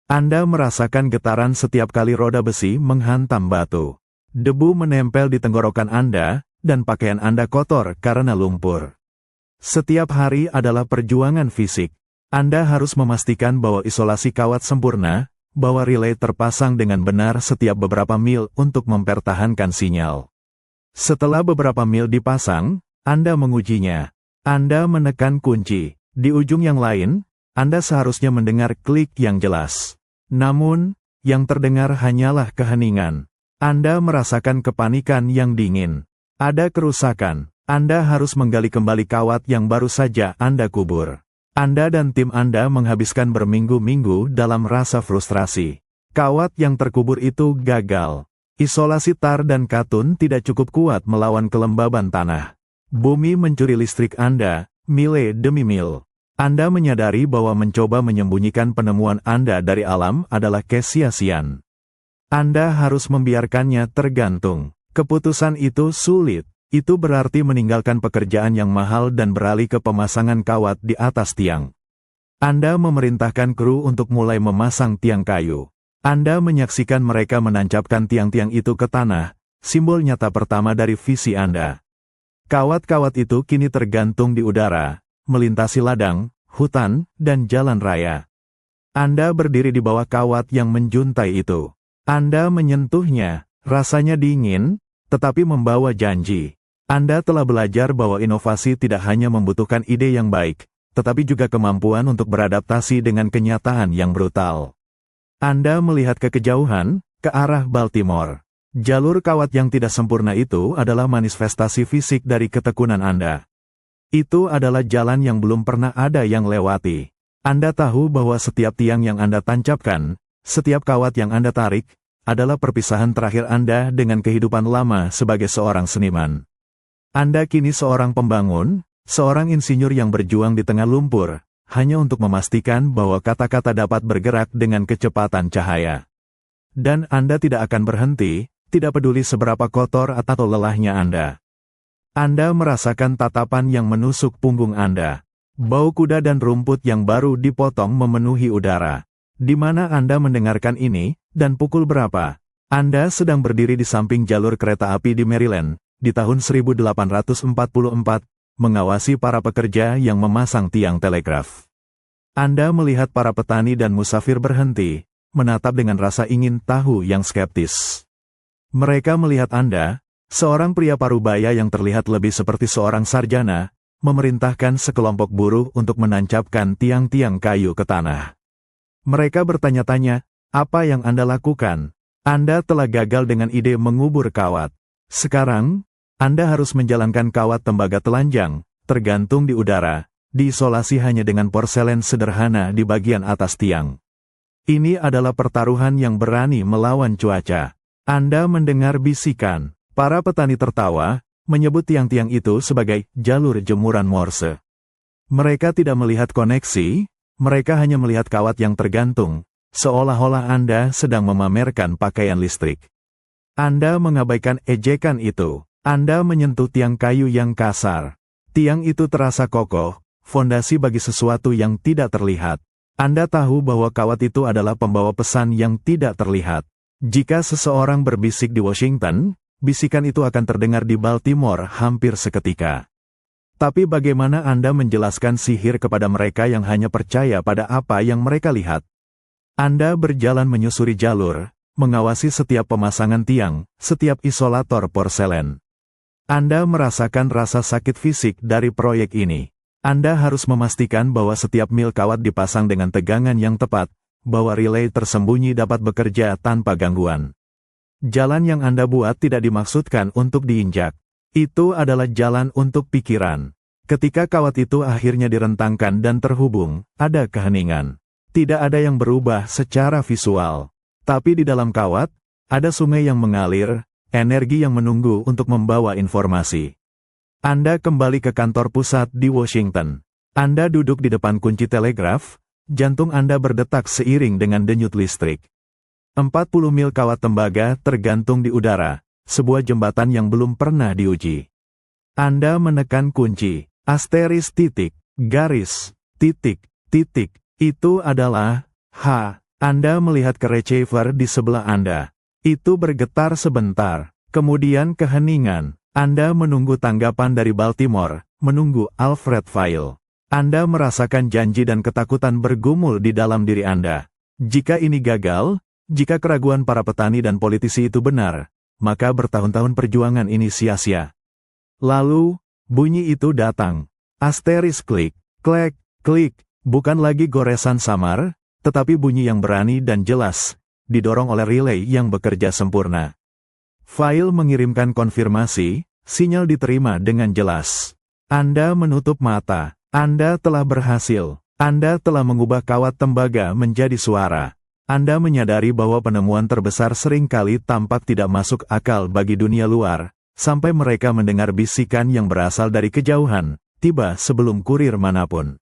Anda merasakan getaran setiap kali roda besi menghantam batu. Debu menempel di tenggorokan Anda, dan pakaian Anda kotor karena lumpur. Setiap hari adalah perjuangan fisik. Anda harus memastikan bahwa isolasi kawat sempurna, bahwa relay terpasang dengan benar setiap beberapa mil untuk mempertahankan sinyal. Setelah beberapa mil dipasang, Anda mengujinya. Anda menekan kunci. Di ujung yang lain, Anda seharusnya mendengar klik yang jelas. Namun, yang terdengar hanyalah keheningan. Anda merasakan kepanikan yang dingin. Ada kerusakan. Anda harus menggali kembali kawat yang baru saja Anda kubur. Anda dan tim Anda menghabiskan berminggu-minggu dalam rasa frustrasi. Kawat yang terkubur itu gagal. Isolasi tar dan katun tidak cukup kuat melawan kelembaban tanah. Bumi mencuri listrik Anda, mile demi mil. Anda menyadari bahwa mencoba menyembunyikan penemuan Anda dari alam adalah kesia-siaan. Anda harus membiarkannya tergantung. Keputusan itu sulit. Itu berarti meninggalkan pekerjaan yang mahal dan beralih ke pemasangan kawat di atas tiang. Anda memerintahkan kru untuk mulai memasang tiang kayu. Anda menyaksikan mereka menancapkan tiang-tiang itu ke tanah, simbol nyata pertama dari visi Anda. Kawat-kawat itu kini tergantung di udara, melintasi ladang, hutan, dan jalan raya. Anda berdiri di bawah kawat yang menjuntai itu. Anda menyentuhnya, rasanya dingin, tetapi membawa janji. Anda telah belajar bahwa inovasi tidak hanya membutuhkan ide yang baik, tetapi juga kemampuan untuk beradaptasi dengan kenyataan yang brutal. Anda melihat ke kejauhan, ke arah Baltimore. Jalur kawat yang tidak sempurna itu adalah manifestasi fisik dari ketekunan Anda. Itu adalah jalan yang belum pernah ada yang lewati. Anda tahu bahwa setiap tiang yang Anda tancapkan, setiap kawat yang Anda tarik, adalah perpisahan terakhir Anda dengan kehidupan lama sebagai seorang seniman. Anda kini seorang pembangun, seorang insinyur yang berjuang di tengah lumpur, hanya untuk memastikan bahwa kata-kata dapat bergerak dengan kecepatan cahaya. Dan Anda tidak akan berhenti, tidak peduli seberapa kotor atau lelahnya Anda. Anda merasakan tatapan yang menusuk punggung Anda. Bau kuda dan rumput yang baru dipotong memenuhi udara. Di mana Anda mendengarkan ini, dan pukul berapa? Anda sedang berdiri di samping jalur kereta api di Maryland, di tahun 1844, mengawasi para pekerja yang memasang tiang telegraf. Anda melihat para petani dan musafir berhenti, menatap dengan rasa ingin tahu yang skeptis. Mereka melihat Anda, seorang pria parubaya yang terlihat lebih seperti seorang sarjana, memerintahkan sekelompok buruh untuk menancapkan tiang-tiang kayu ke tanah. Mereka bertanya-tanya, apa yang Anda lakukan? Anda telah gagal dengan ide mengubur kawat. Sekarang, Anda harus menjalankan kawat tembaga telanjang, tergantung di udara, diisolasi hanya dengan porselen sederhana di bagian atas tiang. Ini adalah pertaruhan yang berani melawan cuaca. Anda mendengar bisikan. Para petani tertawa, menyebut tiang-tiang itu sebagai jalur jemuran Morse. Mereka tidak melihat koneksi, mereka hanya melihat kawat yang tergantung, seolah-olah Anda sedang memamerkan pakaian listrik. Anda mengabaikan ejekan itu. Anda menyentuh tiang kayu yang kasar. Tiang itu terasa kokoh, fondasi bagi sesuatu yang tidak terlihat. Anda tahu bahwa kawat itu adalah pembawa pesan yang tidak terlihat. Jika seseorang berbisik di Washington, bisikan itu akan terdengar di Baltimore hampir seketika. Tapi bagaimana Anda menjelaskan sihir kepada mereka yang hanya percaya pada apa yang mereka lihat? Anda berjalan menyusuri jalur, mengawasi setiap pemasangan tiang, setiap isolator porselen. Anda merasakan rasa sakit fisik dari proyek ini. Anda harus memastikan bahwa setiap mil kawat dipasang dengan tegangan yang tepat, bahwa relay tersembunyi dapat bekerja tanpa gangguan. Jalan yang Anda buat tidak dimaksudkan untuk diinjak. Itu adalah jalan untuk pikiran. Ketika kawat itu akhirnya direntangkan dan terhubung, ada keheningan. Tidak ada yang berubah secara visual. Tapi di dalam kawat, ada sungai yang mengalir, energi yang menunggu untuk membawa informasi. Anda kembali ke kantor pusat di Washington. Anda duduk di depan kunci telegraf, jantung Anda berdetak seiring dengan denyut listrik. 40 mil kawat tembaga tergantung di udara, sebuah jembatan yang belum pernah diuji. Anda menekan kunci, asteris titik, garis, titik, titik, itu adalah H. Anda melihat ke receiver di sebelah Anda. Itu bergetar sebentar, kemudian keheningan. Anda menunggu tanggapan dari Baltimore, menunggu Alfred File. Anda merasakan janji dan ketakutan bergumul di dalam diri Anda. Jika ini gagal, jika keraguan para petani dan politisi itu benar, maka bertahun-tahun perjuangan ini sia-sia. Lalu, bunyi itu datang. Asteris klik, klek, klik, bukan lagi goresan samar, tetapi bunyi yang berani dan jelas, didorong oleh relay yang bekerja sempurna. File mengirimkan konfirmasi, sinyal diterima dengan jelas. Anda menutup mata. Anda telah berhasil. Anda telah mengubah kawat tembaga menjadi suara. Anda menyadari bahwa penemuan terbesar seringkali tampak tidak masuk akal bagi dunia luar, sampai mereka mendengar bisikan yang berasal dari kejauhan, tiba sebelum kurir manapun.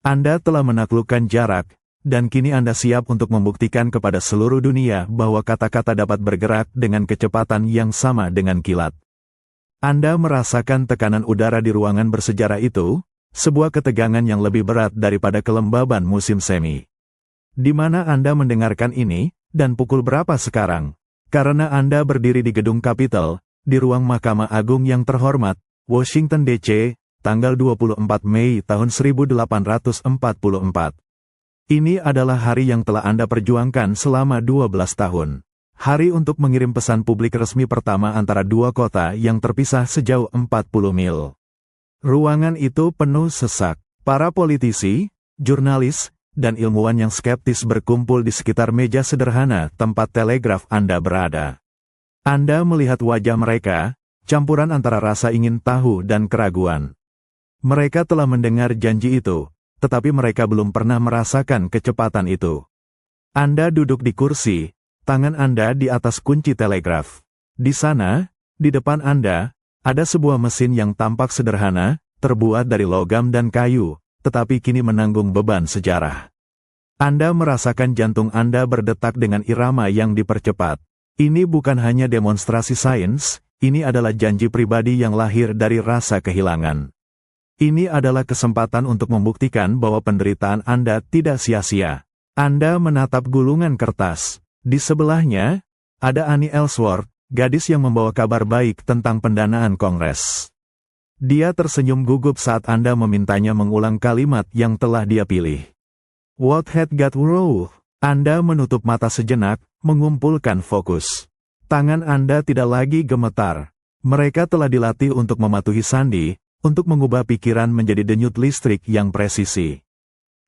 Anda telah menaklukkan jarak, dan kini Anda siap untuk membuktikan kepada seluruh dunia bahwa kata-kata dapat bergerak dengan kecepatan yang sama dengan kilat. Anda merasakan tekanan udara di ruangan bersejarah itu, sebuah ketegangan yang lebih berat daripada kelembaban musim semi. Di mana Anda mendengarkan ini, dan pukul berapa sekarang? Karena Anda berdiri di gedung Capitol, di ruang Mahkamah Agung yang terhormat, Washington DC, tanggal 24 Mei tahun 1844. Ini adalah hari yang telah Anda perjuangkan selama 12 tahun. Hari untuk mengirim pesan publik resmi pertama antara dua kota yang terpisah sejauh 40 mil. Ruangan itu penuh sesak. Para politisi, jurnalis, dan ilmuwan yang skeptis berkumpul di sekitar meja sederhana tempat telegraf Anda berada. Anda melihat wajah mereka, campuran antara rasa ingin tahu dan keraguan. Mereka telah mendengar janji itu, tetapi mereka belum pernah merasakan kecepatan itu. Anda duduk di kursi, tangan Anda di atas kunci telegraf. Di sana, di depan Anda, ada sebuah mesin yang tampak sederhana, terbuat dari logam dan kayu, tetapi kini menanggung beban sejarah. Anda merasakan jantung Anda berdetak dengan irama yang dipercepat. Ini bukan hanya demonstrasi sains, ini adalah janji pribadi yang lahir dari rasa kehilangan. Ini adalah kesempatan untuk membuktikan bahwa penderitaan Anda tidak sia-sia. Anda menatap gulungan kertas. Di sebelahnya, ada Annie Ellsworth, gadis yang membawa kabar baik tentang pendanaan Kongres. Dia tersenyum gugup saat Anda memintanya mengulang kalimat yang telah dia pilih. What had got wrong? Anda menutup mata sejenak, mengumpulkan fokus. Tangan Anda tidak lagi gemetar. Mereka telah dilatih untuk mematuhi sandi, untuk mengubah pikiran menjadi denyut listrik yang presisi.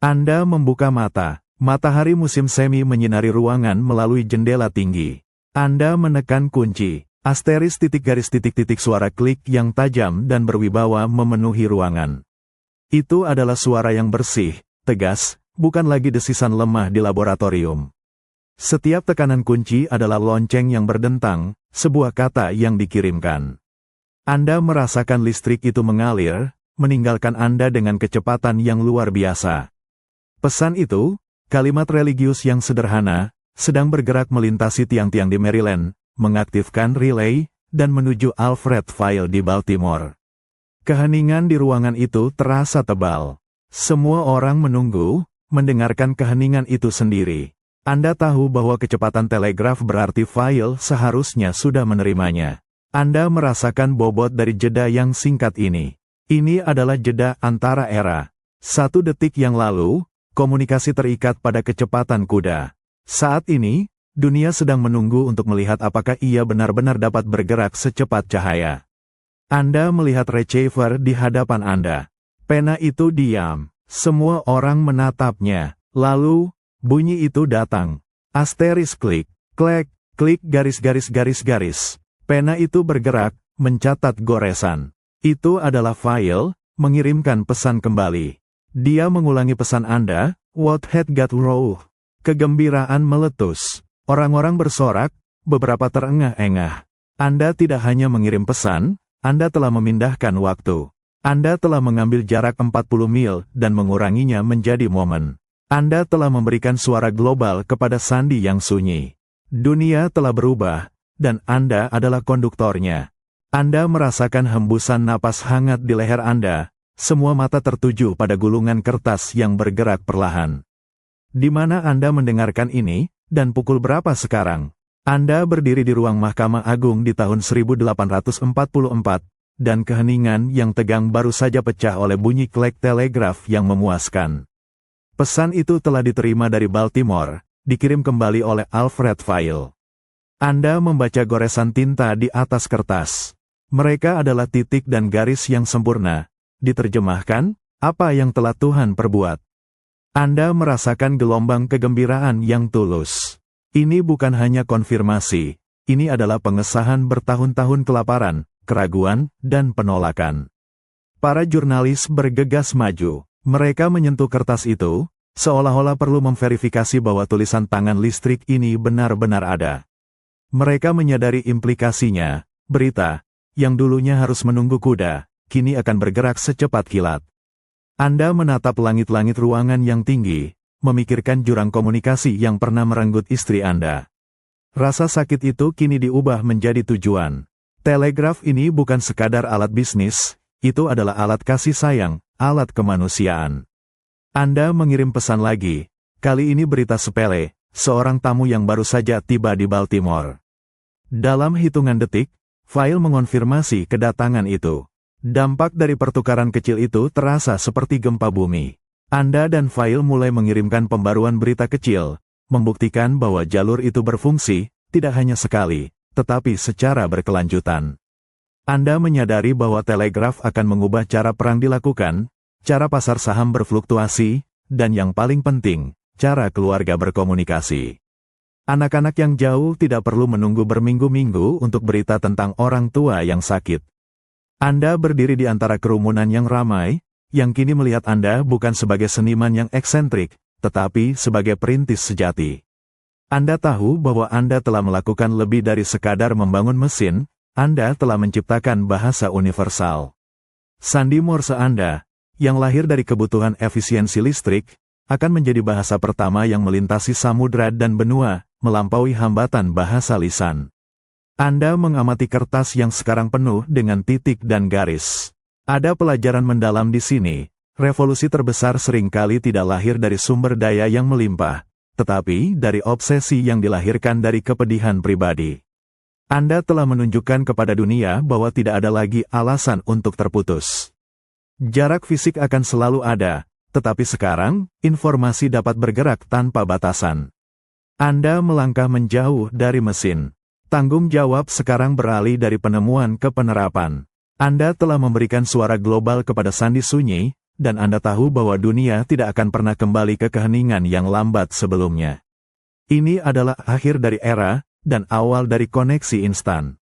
Anda membuka mata. Matahari musim semi menyinari ruangan melalui jendela tinggi. Anda menekan kunci. Asteris titik garis titik suara klik yang tajam dan berwibawa memenuhi ruangan. Itu adalah suara yang bersih, tegas, bukan lagi desisan lemah di laboratorium. Setiap tekanan kunci adalah lonceng yang berdentang, sebuah kata yang dikirimkan. Anda merasakan listrik itu mengalir, meninggalkan Anda dengan kecepatan yang luar biasa. Pesan itu, kalimat religius yang sederhana, sedang bergerak melintasi tiang-tiang di Maryland, mengaktifkan relay, dan menuju Alfred File di Baltimore. Keheningan di ruangan itu terasa tebal. Semua orang menunggu, mendengarkan keheningan itu sendiri. Anda tahu bahwa kecepatan telegraf berarti File seharusnya sudah menerimanya. Anda merasakan bobot dari jeda yang singkat ini. Ini adalah jeda antara era. 1 detik yang lalu, komunikasi terikat pada kecepatan kuda. Saat ini, dunia sedang menunggu untuk melihat apakah ia benar-benar dapat bergerak secepat cahaya. Anda melihat receiver di hadapan Anda. Pena itu diam. Semua orang menatapnya. Lalu, bunyi itu datang. Asteris klik, klik, klik garis. Pena itu bergerak, mencatat goresan. Itu adalah File, mengirimkan pesan kembali. Dia mengulangi pesan Anda, "What had got wrong?" Kegembiraan meletus. Orang-orang bersorak, beberapa terengah-engah. Anda tidak hanya mengirim pesan, Anda telah memindahkan waktu. Anda telah mengambil jarak 40 mil dan menguranginya menjadi momen. Anda telah memberikan suara global kepada sandi yang sunyi. Dunia telah berubah, dan Anda adalah konduktornya. Anda merasakan hembusan napas hangat di leher Anda. Semua mata tertuju pada gulungan kertas yang bergerak perlahan. Di mana Anda mendengarkan ini, dan pukul berapa sekarang? Anda berdiri di ruang Mahkamah Agung di tahun 1844, dan keheningan yang tegang baru saja pecah oleh bunyi klek telegraf yang memuaskan. Pesan itu telah diterima dari Baltimore, dikirim kembali oleh Alfred File. Anda membaca goresan tinta di atas kertas. Mereka adalah titik dan garis yang sempurna. Diterjemahkan, apa yang telah Tuhan perbuat. Anda merasakan gelombang kegembiraan yang tulus. Ini bukan hanya konfirmasi, ini adalah pengesahan bertahun-tahun kelaparan, keraguan, dan penolakan. Para jurnalis bergegas maju. Mereka menyentuh kertas itu, seolah-olah perlu memverifikasi bahwa tulisan tangan listrik ini benar-benar ada. Mereka menyadari implikasinya, berita, yang dulunya harus menunggu kuda, kini akan bergerak secepat kilat. Anda menatap langit-langit ruangan yang tinggi, memikirkan jurang komunikasi yang pernah merenggut istri Anda. Rasa sakit itu kini diubah menjadi tujuan. Telegraf ini bukan sekadar alat bisnis, itu adalah alat kasih sayang, alat kemanusiaan. Anda mengirim pesan lagi, kali ini berita sepele, seorang tamu yang baru saja tiba di Baltimore. Dalam hitungan detik, File mengonfirmasi kedatangan itu. Dampak dari pertukaran kecil itu terasa seperti gempa bumi. Anda dan File mulai mengirimkan pembaruan berita kecil, membuktikan bahwa jalur itu berfungsi, tidak hanya sekali, tetapi secara berkelanjutan. Anda menyadari bahwa telegraf akan mengubah cara perang dilakukan, cara pasar saham berfluktuasi, dan yang paling penting, cara keluarga berkomunikasi. Anak-anak yang jauh tidak perlu menunggu berminggu-minggu untuk berita tentang orang tua yang sakit. Anda berdiri di antara kerumunan yang ramai, yang kini melihat Anda bukan sebagai seniman yang eksentrik, tetapi sebagai perintis sejati. Anda tahu bahwa Anda telah melakukan lebih dari sekadar membangun mesin, Anda telah menciptakan bahasa universal. Sandi Morse Anda, yang lahir dari kebutuhan efisiensi listrik, akan menjadi bahasa pertama yang melintasi samudra dan benua, melampaui hambatan bahasa lisan. Anda mengamati kertas yang sekarang penuh dengan titik dan garis. Ada pelajaran mendalam di sini. Revolusi terbesar seringkali tidak lahir dari sumber daya yang melimpah, tetapi dari obsesi yang dilahirkan dari kepedihan pribadi. Anda telah menunjukkan kepada dunia bahwa tidak ada lagi alasan untuk terputus. Jarak fisik akan selalu ada, tetapi sekarang, informasi dapat bergerak tanpa batasan. Anda melangkah menjauh dari mesin. Tanggung jawab sekarang beralih dari penemuan ke penerapan. Anda telah memberikan suara global kepada sandi sunyi, dan Anda tahu bahwa dunia tidak akan pernah kembali ke keheningan yang lambat sebelumnya. Ini adalah akhir dari era, dan awal dari koneksi instan.